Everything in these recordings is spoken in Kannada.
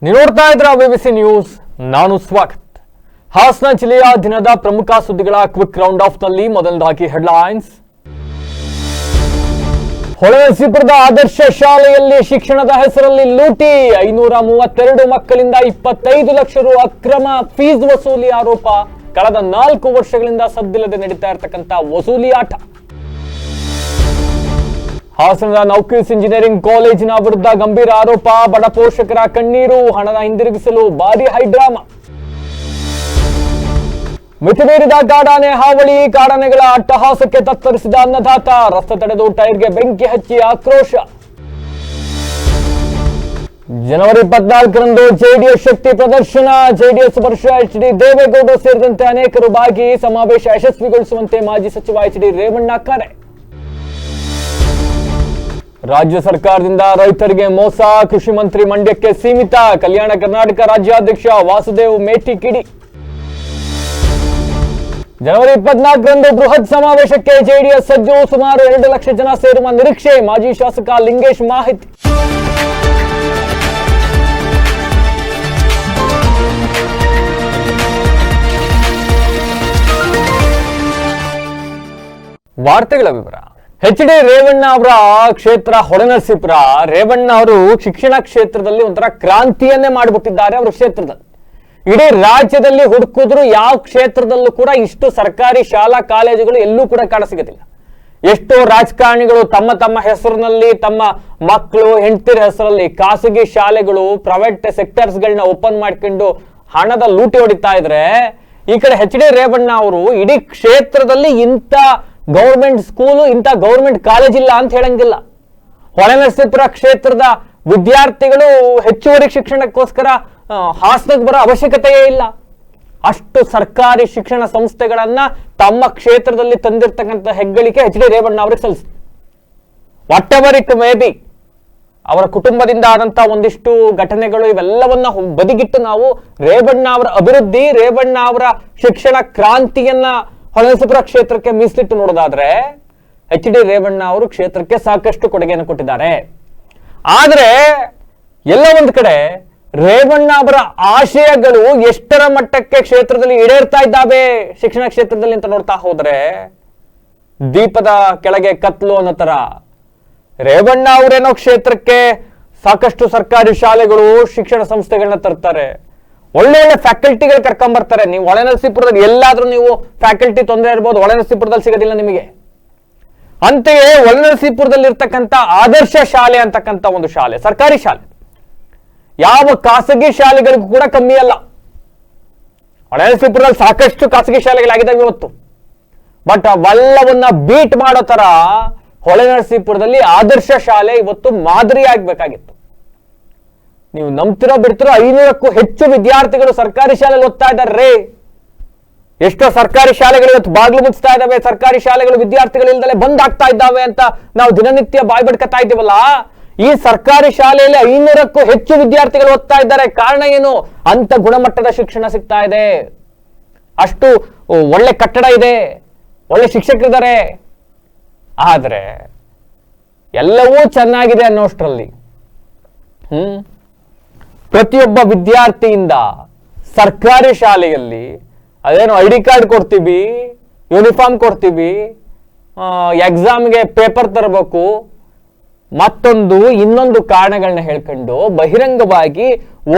ನೀವು ನೋಡ್ತಾ ಇದ್ರ ಬಿಬಿಸಿ ನ್ಯೂಸ್. ನಾನು ಸ್ವಾಗತ್. ಹಾಸನ ಜಿಲ್ಲೆಯ ದಿನದ ಪ್ರಮುಖ ಸುದ್ದಿಗಳ ಕ್ವಿಕ್ ರೌಂಡ್ ಆಫ್ ನಲ್ಲಿ ಮೊದಲದಾಗಿ ಹೆಡ್ಲೈನ್ಸ್. ಹೊಳೆನರಸೀಪುರದ ಆದರ್ಶ ಶಾಲೆಯಲ್ಲಿ ಶಿಕ್ಷಣದ ಹೆಸರಲ್ಲಿ ಲೂಟಿ. 532 ಮಕ್ಕಳಿಂದ 25 ಲಕ್ಷ ರು ಅಕ್ರಮ ಫೀಸ್ ವಸೂಲಿ ಆರೋಪ. ಕಳೆದ 4 ವರ್ಷಗಳಿಂದ ಸದ್ದಿಲ್ಲದೆ ನಡೀತಾ ಇರತಕ್ಕಂತ ವಸೂಲಿ ಆಟ. ಹಾಸನದ ನೌಕೀಸ್ ಇಂಜಿನಿಯರಿಂಗ್ ಕಾಲೇಜಿನ ವಿರುದ್ಧ ಗಂಭೀರ ಆರೋಪ. ಬಡ ಪೋಷಕರ ಕಣ್ಣೀರು. ಹಣದ ಹಿಂದಿರುಗಿಸಲು ಭಾರಿ ಹೈಡ್ರಾಮಾ. ಮಿತಿಮೀರಿದ ಕಾಡಾನೆ ಹಾವಳಿ. ಕಾಡಾನೆಗಳ ಅಟ್ಟಹಾಸಕ್ಕೆ ತತ್ತರಿಸಿದ ಅನ್ನದಾತ. ರಸ್ತೆ ತಡೆದು ಟೈರ್ಗೆ ಬೆಂಕಿ ಹಚ್ಚಿ ಆಕ್ರೋಶ. ಜನವರಿ 14ರಂದು ಜೆಡಿಎಸ್ ಶಕ್ತಿ ಪ್ರದರ್ಶನ. ಜೆಡಿಎಸ್ ವರ್ಷ ಎಚ್.ಡಿ. ದೇವೇಗೌಡ ಸೇರಿದಂತೆ ಅನೇಕರು ಭಾಗಿ. ಸಮಾವೇಶ ಯಶಸ್ವಿಗೊಳಿಸುವಂತೆ ಮಾಜಿ ಸಚಿವ ಎಚ್.ಡಿ. ರೇವಣ್ಣ ಕರೆ. ರಾಜ್ಯ ಸರ್ಕಾರದಿಂದ ರೈತರಿಗೆ ಮೋಸ. ಕೃಷಿ ಮಂತ್ರಿ ಮಂಡ್ಯಕ್ಕೆ ಸೀಮಿತ. ಕಲ್ಯಾಣ ಕರ್ನಾಟಕ ರಾಜ್ಯಾಧ್ಯಕ್ಷ ವಾಸುದೇವ್ ಮೇಟಿ ಕಿಡಿ. ಜನವರಿ 24ರಂದು ಬೃಹತ್ ಸಮಾವೇಶಕ್ಕೆ ಜೆಡಿಎಸ್ ಸಜ್ಜು. ಸುಮಾರು 2 ಲಕ್ಷ ಜನ ಸೇರುವ ನಿರೀಕ್ಷೆ. ಮಾಜಿ ಶಾಸಕ ಲಿಂಗೇಶ್ ಮಾಹಿತಿ. ವಾರ್ತೆಗಳ ವಿವರ. ಎಚ್.ಡಿ. ರೇವಣ್ಣ ಅವರ ಕ್ಷೇತ್ರ ಹೊಳೆನರಸೀಪುರ. ರೇವಣ್ಣ ಅವರು ಶಿಕ್ಷಣ ಕ್ಷೇತ್ರದಲ್ಲಿ ಒಂಥರ ಕ್ರಾಂತಿಯನ್ನೇ ಮಾಡಿಬಿಟ್ಟಿದ್ದಾರೆ. ಅವರ ಕ್ಷೇತ್ರದಲ್ಲಿ ಇಡೀ ರಾಜ್ಯದಲ್ಲಿ ಹುಡುಕಿದ್ರು ಯಾವ ಕ್ಷೇತ್ರದಲ್ಲೂ ಕೂಡ ಇಷ್ಟು ಸರ್ಕಾರಿ ಶಾಲಾ ಕಾಲೇಜುಗಳು ಎಲ್ಲೂ ಕೂಡ ಕಾಣಸಿಗೋದಿಲ್ಲ. ಎಷ್ಟೋ ರಾಜಕಾರಣಿಗಳು ತಮ್ಮ ತಮ್ಮ ಹೆಸರಿನಲ್ಲಿ, ತಮ್ಮ ಮಕ್ಕಳು ಹೆಂಡತಿರ ಹೆಸರಲ್ಲಿ ಖಾಸಗಿ ಶಾಲೆಗಳು, ಪ್ರೈವೇಟ್ ಸೆಕ್ಟರ್ಸ್ ಗಳನ್ನ ಓಪನ್ ಮಾಡ್ಕೊಂಡು ಹಣದ ಲೂಟಿ ಹೊಡಿತಾ ಇದ್ರೆ, ಈ ಕಡೆ ಎಚ್.ಡಿ. ರೇವಣ್ಣ ಅವರು ಇಡೀ ಕ್ಷೇತ್ರದಲ್ಲಿ ಇಂಥ ಗೌರ್ಮೆಂಟ್ ಸ್ಕೂಲು, ಇಂಥ ಗೌರ್ಮೆಂಟ್ ಕಾಲೇಜ್ ಇಲ್ಲ ಅಂತ ಹೇಳಂಗಿಲ್ಲ. ಹೊಳೆನರಸೀಪುರ ಕ್ಷೇತ್ರದ ವಿದ್ಯಾರ್ಥಿಗಳು ಹೆಚ್ಚುವರಿ ಶಿಕ್ಷಣಕ್ಕೋಸ್ಕರ ಹಾಸನಕ್ಕೆ ಬರೋ ಅವಶ್ಯಕತೆಯೇ ಇಲ್ಲ. ಅಷ್ಟು ಸರ್ಕಾರಿ ಶಿಕ್ಷಣ ಸಂಸ್ಥೆಗಳನ್ನ ತಮ್ಮ ಕ್ಷೇತ್ರದಲ್ಲಿ ತಂದಿರ್ತಕ್ಕಂಥ ಹೆಗ್ಗಳಿಕೆ ಎಚ್.ಡಿ. ರೇವಣ್ಣ ಅವರಿಗೆ ಸಲ್ಲಿಸಿ. What ever it may be, ಅವರ ಕುಟುಂಬದಿಂದ ಆದಂತಹ ಒಂದಿಷ್ಟು ಘಟನೆಗಳು ಇವೆಲ್ಲವನ್ನ ಬದಿಗಿಟ್ಟು ನಾವು ರೇವಣ್ಣ ಅವರ ಅಭಿವೃದ್ಧಿ, ರೇವಣ್ಣ ಅವರ ಶಿಕ್ಷಣ ಕ್ರಾಂತಿಯನ್ನ ಹೊಳೆನರಸೀಪುರ ಕ್ಷೇತ್ರಕ್ಕೆ ಮೀಸಲಿಟ್ಟು ನೋಡೋದಾದ್ರೆ ಎಚ್.ಡಿ. ರೇವಣ್ಣ ಅವರು ಕ್ಷೇತ್ರಕ್ಕೆ ಸಾಕಷ್ಟು ಕೊಡುಗೆಯನ್ನು ಕೊಟ್ಟಿದ್ದಾರೆ. ಆದ್ರೆ ಎಲ್ಲ ಒಂದ್ ಕಡೆ ರೇವಣ್ಣ ಅವರ ಆಶಯಗಳು ಎಷ್ಟರ ಮಟ್ಟಕ್ಕೆ ಕ್ಷೇತ್ರದಲ್ಲಿ ಈಡೇರ್ತಾ ಇದ್ದಾವೆ ಶಿಕ್ಷಣ ಕ್ಷೇತ್ರದಲ್ಲಿ ಅಂತ ನೋಡ್ತಾ ಹೋದ್ರೆ ದೀಪದ ಕೆಳಗೆ ಕತ್ಲು ಅನ್ನೋ ತರ. ರೇವಣ್ಣ ಅವರೇನೋ ಕ್ಷೇತ್ರಕ್ಕೆ ಸಾಕಷ್ಟು ಸರ್ಕಾರಿ ಶಾಲೆಗಳು, ಶಿಕ್ಷಣ ಸಂಸ್ಥೆಗಳನ್ನ ತರ್ತಾರೆ, ಒಳ್ಳೆ ಒಳ್ಳೆ ಫ್ಯಾಕಲ್ಟಿಗಳು ಕರ್ಕೊಂಡ್ ಬರ್ತಾರೆ. ನೀವು ಹೊಳೆನರಸೀಪುರದಲ್ಲಿ ಎಲ್ಲಾದ್ರೂ ನೀವು ಫ್ಯಾಕಲ್ಟಿ ತೊಂದರೆ ಇರ್ಬೋದು, ಹೊಳೆನರಸೀಪುರದಲ್ಲಿ ಸಿಗೋದಿಲ್ಲ ನಿಮಗೆ. ಅಂತೆಯೇ ಹೊಳೆನರಸೀಪುರದಲ್ಲಿ ಇರ್ತಕ್ಕಂಥ ಆದರ್ಶ ಶಾಲೆ ಅಂತಕ್ಕಂಥ ಒಂದು ಶಾಲೆ, ಸರ್ಕಾರಿ ಶಾಲೆ, ಯಾವ ಖಾಸಗಿ ಶಾಲೆಗಳಿಗೂ ಕೂಡ ಕಮ್ಮಿ ಅಲ್ಲ. ಹೊಳೆನರಸೀಪುರದಲ್ಲಿ ಸಾಕಷ್ಟು ಖಾಸಗಿ ಶಾಲೆಗಳಾಗಿದ್ದಾವೆ ಇವತ್ತು. ಬಟ್ ಅವೆಲ್ಲವನ್ನ ಬೀಟ್ ಮಾಡೋ ತರ ಹೊಳೆನರಸೀಪುರದಲ್ಲಿ ಆದರ್ಶ ಶಾಲೆ ಇವತ್ತು ಮಾದರಿ ಆಗ್ಬೇಕಾಗಿತ್ತು. ನೀವು ನಂಬ್ತಿರೋ ಬಿಡ್ತಿರೋ 500ಕ್ಕೂ ಹೆಚ್ಚು ವಿದ್ಯಾರ್ಥಿಗಳು ಸರ್ಕಾರಿ ಶಾಲೆಯಲ್ಲಿ ಓದ್ತಾ ಇದ್ದಾರೆ. ಎಷ್ಟೋ ಸರ್ಕಾರಿ ಶಾಲೆಗಳು ಇವತ್ತು ಬಾಗಿಲು ಮುಚ್ತಾ ಇದ್ದಾವೆ, ಸರ್ಕಾರಿ ಶಾಲೆಗಳು ವಿದ್ಯಾರ್ಥಿಗಳಿಂದಲೇ ಬಂದ್ ಆಗ್ತಾ ಇದ್ದಾವೆ ಅಂತ ನಾವು ದಿನನಿತ್ಯ ಬಾಯ್ ಬಿಡ್ಕತಾ ಇದ್ದೀವಲ್ಲ. ಈ ಸರ್ಕಾರಿ ಶಾಲೆಯಲ್ಲಿ 500ಕ್ಕೂ ಹೆಚ್ಚು ವಿದ್ಯಾರ್ಥಿಗಳು ಓದ್ತಾ ಇದ್ದಾರೆ. ಕಾರಣ ಏನು? ಅಂತ ಗುಣಮಟ್ಟದ ಶಿಕ್ಷಣ ಸಿಗ್ತಾ ಇದೆ, ಅಷ್ಟು ಒಳ್ಳೆ ಕಟ್ಟಡ ಇದೆ, ಒಳ್ಳೆ ಶಿಕ್ಷಕರಿದ್ದಾರೆ. ಆದ್ರೆ ಎಲ್ಲವೂ ಚೆನ್ನಾಗಿದೆ ಅನ್ನೋಷ್ಟರಲ್ಲಿ ಪ್ರತಿಯೊಬ್ಬ ವಿದ್ಯಾರ್ಥಿಯಿಂದ ಸರ್ಕಾರಿ ಶಾಲೆಯಲ್ಲಿ ಅದೇನು ಐ ಡಿ ಕಾರ್ಡ್ ಕೊಡ್ತೀವಿ, ಯೂನಿಫಾರ್ಮ್ ಕೊಡ್ತೀವಿ, ಎಕ್ಸಾಮ್ಗೆ ಪೇಪರ್ ತರಬೇಕು, ಮತ್ತೊಂದು ಇನ್ನೊಂದು ಕಾರಣಗಳನ್ನ ಹೇಳ್ಕೊಂಡು ಬಹಿರಂಗವಾಗಿ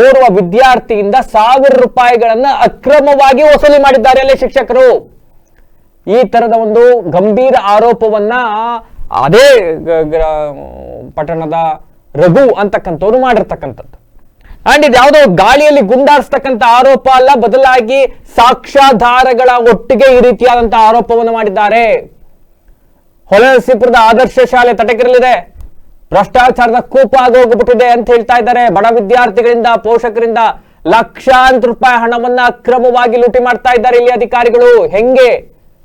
ಓರ್ವ ವಿದ್ಯಾರ್ಥಿಯಿಂದ 1000 ರೂಪಾಯಿಗಳನ್ನ ಅಕ್ರಮವಾಗಿ ವಸೂಲಿ ಮಾಡಿದ್ದಾರೆ ಅಲ್ಲೇ ಶಿಕ್ಷಕರು. ಈ ತರದ ಒಂದು ಗಂಭೀರ ಆರೋಪವನ್ನ ಅದೇ ಪಟ್ಟಣದ ರಘು ಅಂತಕ್ಕಂಥವ್ರು ಮಾಡಿರ್ತಕ್ಕಂಥದ್ದು. ಅಂಡ್ ಇದು ಯಾವುದೋ ಗಾಳಿಯಲ್ಲಿ ಗುಂಡಾರಿಸ್ತಕ್ಕಂಥ ಆರೋಪ ಅಲ್ಲ, ಬದಲಾಗಿ ಸಾಕ್ಷ್ಯಾಧಾರಗಳ ಒಟ್ಟಿಗೆ ಈ ರೀತಿಯಾದಂತಹ ಆರೋಪವನ್ನು ಮಾಡಿದ್ದಾರೆ. ಹೊಳೆನರಸೀಪುರದ ಆದರ್ಶ ಶಾಲೆ ತಟಕಿರಲಿದೆ, ಭ್ರಷ್ಟಾಚಾರದ ಕೂಪ ಆಗೋಗ್ಬಿಟ್ಟಿದೆ ಅಂತ ಹೇಳ್ತಾ ಇದ್ದಾರೆ. ಬಡ ವಿದ್ಯಾರ್ಥಿಗಳಿಂದ, ಪೋಷಕರಿಂದ ಲಕ್ಷಾಂತರ ರೂಪಾಯಿ ಹಣವನ್ನ ಅಕ್ರಮವಾಗಿ ಲೂಟಿ ಮಾಡ್ತಾ ಇದ್ದಾರೆ ಇಲ್ಲಿ ಅಧಿಕಾರಿಗಳು. ಹೆಂಗೆ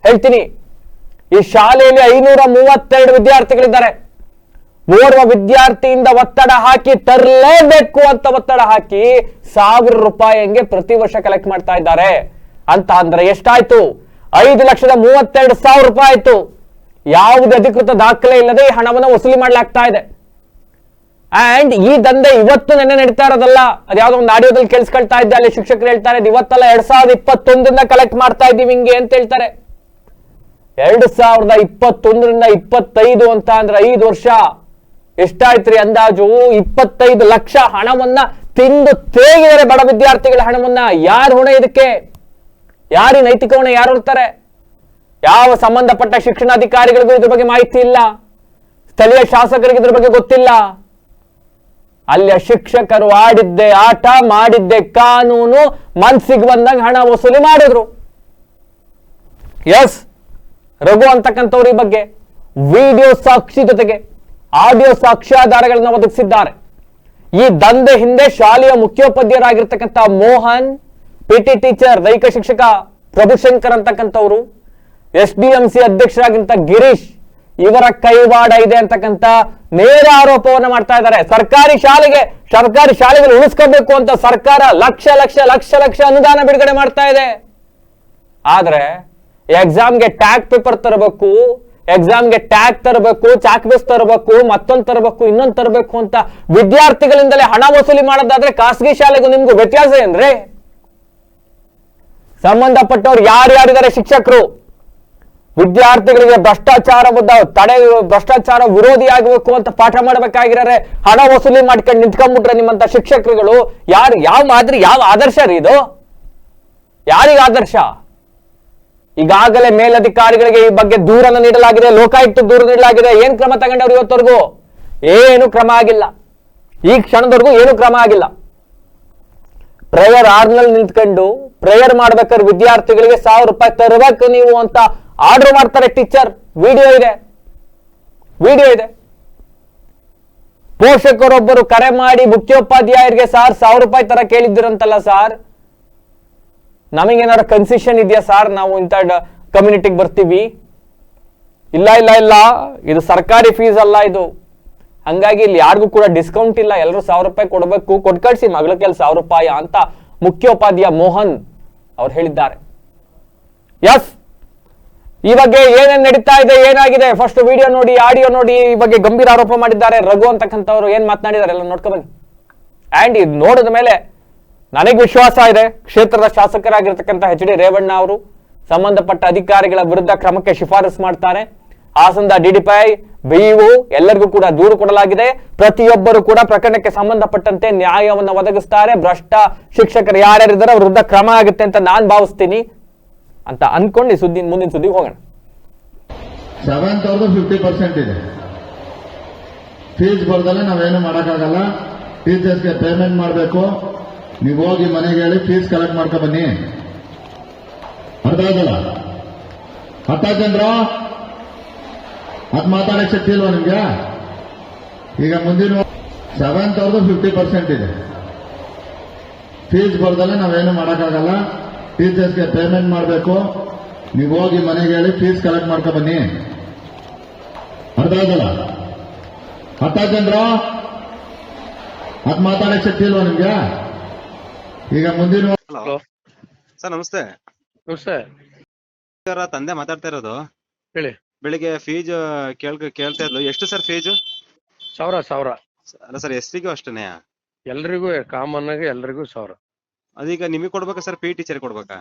ಹೇಳ್ತೀನಿ. ಈ ಶಾಲೆಯಲ್ಲಿ 532 ವಿದ್ಯಾರ್ಥಿಗಳಿದ್ದಾರೆ. ಓರ್ವ ವಿದ್ಯಾರ್ಥಿಯಿಂದ ಒತ್ತಡ ಹಾಕಿ ತರಲೇಬೇಕು ಅಂತ ಒತ್ತಡ ಹಾಕಿ 1000 ರೂಪಾಯಿ ಹಂಗೆ ಪ್ರತಿ ವರ್ಷ ಕಲೆಕ್ಟ್ ಮಾಡ್ತಾ ಇದ್ದಾರೆ. ಅಂತ ಅಂದ್ರೆ ಎಷ್ಟಾಯ್ತು? 5,32,000 ರೂಪಾಯಿ ಆಯ್ತು. ಯಾವುದೇ ಅಧಿಕೃತ ದಾಖಲೆ ಇಲ್ಲದೆ ಈ ಹಣವನ್ನು ವಸೂಲಿ ಮಾಡಲಾಗ್ತಾ ಇದೆ. ಅಂಡ್ ಈ ದಂಧೆ ಇವತ್ತು ನೆನ್ನೆ ನಡೀತಾ ಇರೋದಲ್ಲ. ಅದ್ಯಾವ್ದೋ ಒಂದು ಆಡಿಯೋದಲ್ಲಿ ಕೇಳಿಸ್ಕೊಳ್ತಾ ಇದ್ದೆ, ಅಲ್ಲಿ ಶಿಕ್ಷಕರು ಹೇಳ್ತಾರೆ ಇವತ್ತಲ್ಲ 2021 ಕಲೆಕ್ಟ್ ಮಾಡ್ತಾ ಇದ್ದೀವಿ ಹಿಂಗೆ ಅಂತ ಹೇಳ್ತಾರೆ. 2021 25 ಅಂತ ಅಂದ್ರೆ 5 ವರ್ಷ ಎಷ್ಟಾಯ್ತ್ರಿ ಅಂದಾಜು? 25 ಲಕ್ಷ ಹಣವನ್ನ ತಿಂದು ತೇಗಿದರೆ ಬಡ ವಿದ್ಯಾರ್ಥಿಗಳ ಹಣವನ್ನ. ಯಾರು ಹೊಣೆ ಇದಕ್ಕೆ? ಯಾರು ನೈತಿಕ ಹೊಣೆ ಯಾರು ಇರ್ತಾರೆ? ಯಾವ ಸಂಬಂಧಪಟ್ಟ ಶಿಕ್ಷಣಾಧಿಕಾರಿಗಳಿಗೂ ಇದ್ರ ಬಗ್ಗೆ ಮಾಹಿತಿ ಇಲ್ಲ, ಸ್ಥಳೀಯ ಶಾಸಕರಿಗೆ ಇದ್ರ ಬಗ್ಗೆ ಗೊತ್ತಿಲ್ಲ. ಅಲ್ಲಿಯ ಶಿಕ್ಷಕರು ಆಡಿದ್ದೆ ಆಟ, ಮಾಡಿದ್ದೆ ಕಾನೂನು, ಮನ್ಸಿಗೆ ಬಂದಂಗ ಹಣ ವಸೂಲಿ ಮಾಡಿದ್ರು. ಎಸ್, ರಘು ಅಂತಕ್ಕಂಥವ್ರು ಈ ಬಗ್ಗೆ ವಿಡಿಯೋ ಸಾಕ್ಷಿ ಜೊತೆಗೆ ಆಡಿಯೋ ಸಾಕ್ಷ್ಯಾಧಾರಗಳನ್ನ ಒದಗಿಸಿದ್ದಾರೆ. ಈ ದಂಧೆ ಹಿಂದೆ ಶಾಲೆಯ ಮುಖ್ಯೋಪಾಧ್ಯಾಯರಾಗಿರ್ತಕ್ಕಂಥ ಮೋಹನ್, ಪಿಟಿ ಟೀಚರ್ ದೈಹಿಕ ಶಿಕ್ಷಕ ಪ್ರಭುಶಂಕರ್ ಅಂತಕ್ಕಂಥವ್ರು, SDMC ಅಧ್ಯಕ್ಷರಾಗಿಂತ ಗಿರೀಶ್, ಇವರ ಕೈವಾಡ ಇದೆ ಅಂತಕ್ಕಂಥ ನೇರ ಆರೋಪವನ್ನ ಮಾಡ್ತಾ ಇದ್ದಾರೆ. ಸರ್ಕಾರಿ ಶಾಲೆಗಳು ಉಳಿಸ್ಕೋಬೇಕು ಅಂತ ಸರ್ಕಾರ ಲಕ್ಷ ಲಕ್ಷ ಲಕ್ಷ ಲಕ್ಷ ಅನುದಾನ ಬಿಡುಗಡೆ ಮಾಡ್ತಾ ಇದೆ. ಆದ್ರೆ ಎಕ್ಸಾಮ್ಗೆ ಟ್ಯಾಗ್ ಪೇಪರ್ ತರಬೇಕು, ಎಕ್ಸಾಮ್ಗೆ ಟ್ಯಾಗ್ ತರಬೇಕು, ಚಾಕ್ ಪೀಸ್ ತರಬೇಕು, ಮತ್ತೊಂದು ತರಬೇಕು, ಇನ್ನೊಂದು ತರಬೇಕು ಅಂತ ವಿದ್ಯಾರ್ಥಿಗಳಿಂದಲೇ ಹಣ ವಸೂಲಿ ಮಾಡೋದಾದ್ರೆ ಖಾಸಗಿ ಶಾಲೆಗೂ ನಿಮ್ಗೂ ವ್ಯತ್ಯಾಸ ಏನ್ರಿ? ಸಂಬಂಧಪಟ್ಟವ್ರು ಯಾರ್ಯಾರಿದ್ದಾರೆ ಶಿಕ್ಷಕರು, ವಿದ್ಯಾರ್ಥಿಗಳಿಗೆ ಭ್ರಷ್ಟಾಚಾರ ವಿರೋಧಿ ಆಗಬೇಕು ಅಂತ ಪಾಠ ಮಾಡಬೇಕಾಗಿದ್ದಾರೆ. ಹಣ ವಸೂಲಿ ಮಾಡ್ಕೊಂಡು ನಿಂತ್ಕೊಂಡ್ಬಿಟ್ರೆ ನಿಮ್ಮಂತ ಶಿಕ್ಷಕರುಗಳು ಯಾವ ಮಾದರಿ, ಯಾವ ಆದರ್ಶ ರೀ ಇದು? ಯಾರಿಗ ಆದರ್ಶ? ಈಗಾಗಲೇ ಮೇಲಧಿಕಾರಿಗಳಿಗೆ ಈ ಬಗ್ಗೆ ದೂರನ್ನು ನೀಡಲಾಗಿದೆ, ಲೋಕಾಯುಕ್ತ ದೂರು ನೀಡಲಾಗಿದೆ. ಏನ್ ಕ್ರಮ ತಗೊಂಡವ್ರು ಇವತ್ತವರೆಗೂ? ಏನು ಕ್ರಮ ಆಗಿಲ್ಲ. ಈ ಕ್ಷಣದವರೆಗೂ ಏನು ಕ್ರಮ ಆಗಿಲ್ಲ. ಪ್ರೇಯರ್ ಆರ್ನಲ್ಲಿ ನಿಂತ್ಕೊಂಡು ಪ್ರೇಯರ್ ಮಾಡ್ಬೇಕಾದ್ರೆ ವಿದ್ಯಾರ್ಥಿಗಳಿಗೆ 1000 ರೂಪಾಯಿ ತರಬೇಕು ನೀವು ಅಂತ ಆರ್ಡರ್ ಮಾಡ್ತಾರೆ ಟೀಚರ್. ವಿಡಿಯೋ ಇದೆ. ಪೋಷಕರೊಬ್ಬರು ಕರೆ ಮಾಡಿ ಮುಖ್ಯೋಪಾಧ್ಯಾಯರಿಗೆ ಸಾರ್ 1000 ರೂಪಾಯಿ ತರ ಕೇಳಿದ್ದೀರಂತಲ್ಲ ಸಾರ್, ನಮಗೇನಾದ್ರು ಕನ್ಸೆಷನ್ ಇದೆಯಾ ಸಾರ್, ನಾವು ಇಂಥ ಕಮ್ಯುನಿಟಿಗೆ ಬರ್ತೀವಿ? ಇಲ್ಲ, ಇದು ಸರ್ಕಾರಿ ಫೀಸ್ ಅಲ್ಲ ಇದು, ಹಂಗಾಗಿ ಇಲ್ಲಿ ಯಾರಿಗೂ ಕೂಡ ಡಿಸ್ಕೌಂಟ್ ಇಲ್ಲ, ಎಲ್ಲರೂ 1000 ರೂಪಾಯಿ ಕೊಡಬೇಕು, ಕೊಟ್ಟು ಕಳಿಸಿ ಮಗಳ ಕೆಲ 1000 ರೂಪಾಯಿ ಅಂತ ಮುಖ್ಯೋಪಾಧ್ಯಾಯ ಮೋಹನ್ ಅವ್ರು ಹೇಳಿದ್ದಾರೆ. ಎಸ್, ಈ ಬಗ್ಗೆ ಏನೇನ್ ನಡೀತಾ ಇದೆ, ಏನಾಗಿದೆ, ಫಸ್ಟ್ ವಿಡಿಯೋ ನೋಡಿ, ಆಡಿಯೋ ನೋಡಿ. ಈ ಬಗ್ಗೆ ಗಂಭೀರ ಆರೋಪ ಮಾಡಿದ್ದಾರೆ ರಘು ಅಂತಕ್ಕಂಥವ್ರು. ಏನ್ ಮಾತನಾಡಿದ್ದಾರೆ ಎಲ್ಲ ನೋಡ್ಕೊಬನ್ನಿ. ಅಂಡ್ ಇದು ನೋಡಿದ ಮೇಲೆ ನನಗೆ ವಿಶ್ವಾಸ ಇದೆ, ಕ್ಷೇತ್ರದ ಶಾಸಕರಾಗಿರ್ತಕ್ಕಂಥ HD ರೇವಣ್ಣ ಅವರು ಸಂಬಂಧಪಟ್ಟ ಅಧಿಕಾರಿಗಳ ವಿರುದ್ಧ ಕ್ರಮಕ್ಕೆ ಶಿಫಾರಸು ಮಾಡ್ತಾರೆ. ಹಾಸನದ DDPI, BEO ಎಲ್ಲರಿಗೂ ಕೂಡ ದೂರು ಕೊಡಲಾಗಿದೆ. ಪ್ರತಿಯೊಬ್ಬರು ಕೂಡ ಪ್ರಕರಣಕ್ಕೆ ಸಂಬಂಧಪಟ್ಟಂತೆ ನ್ಯಾಯವನ್ನು ಒದಗಿಸ್ತಾರೆ. ಭ್ರಷ್ಟ ಶಿಕ್ಷಕರು ಯಾರ್ಯಾರಿದ್ದಾರೆ ಅವ್ರ ವಿರುದ್ಧ ಕ್ರಮ ಆಗುತ್ತೆ ಅಂತ ನಾನು ಭಾವಿಸ್ತೀನಿ ಅಂತ ಅನ್ಕೊಂಡು ಮುಂದಿನ ಸುದ್ದಿಗೆ ಹೋಗೋಣ. 7th ಅವ್ರದ್ದು 50% ಇದೆ. ಫೀಸ್ ಬರ್ದಲ್ಲ ನಾವೇನು ಮಾಡೋಕ್ಕಾಗಲ್ಲ. ಟೀಚರ್ಸ್ಗೆ ಪೇಮೆಂಟ್ ಮಾಡಬೇಕು. ನೀವು ಹೋಗಿ ಮನೆಗೆ ಹೇಳಿ ಫೀಸ್ ಕಲೆಕ್ಟ್ ಮಾಡ್ಕೊ ಬನ್ನಿ. ಅರ್ಥ ಆದಲ್ಲ? ಅರ್ಥ ಜನರು ಅದ್ ಮಾತಾಡಕ್ ಶಕ್ತಿ ಇಲ್ವಾ ನಿಮ್ಗೆ? ಈಗ ಮುಂದಿನ 7th ಅವ್ರದ್ದು 50% ಇದೆ. ಫೀಸ್ ಬರ್ದಲ್ಲ ನಾವೇನು ಮಾಡೋಕ್ಕಾಗಲ್ಲ. ಟೀಚರ್ಸ್ಗೆ ಪೇಮೆಂಟ್ ಮಾಡಬೇಕು. ನೀವು ಹೋಗಿ ಮನೆಗೆ ಹೇಳಿ ಫೀಸ್ ಕಲೆಕ್ಟ್ ಮಾಡ್ಕೊ ಬನ್ನಿ. ಅರ್ಥ ಆದಲ್ಲ? ಅರ್ಥ ಜನರು ಅದ್ ಮಾತಾಡಕ್ ಶಕ್ತಿ ಇಲ್ವಾ ನಿಮ್ಗೆ? ಈಗ ಮುಂದಿನ ಹಲೋ ಸರ್, ನಮಸ್ತೆ. ನಮಸ್ತೆ. ತಂದೆ ಮಾತಾಡ್ತಾ ಇರೋದು. ಹೇಳಿ. ಬೆಳಿಗ್ಗೆ ಫೀಸ್ ಕೇಳ್ತಾ ಇದ್ಲು. ಎಷ್ಟು ಸರ್ ಫೀಜು? 1000. ಅಲ್ಲ ಸರ್, ಎಸ್ಟಿಗೂ ಅಷ್ಟೇನೆ? ಎಲ್ರಿಗೂ ಕಾಮನ್ ಆಗಿ ಎಲ್ರಿಗೂ 1000. ಅದೀಗ ನಿಮಗೆ ಕೊಡ್ಬೇಕಾ ಸರ್, PE ಟೀಚರ್ ಕೊಡ್ಬೇಕಾ?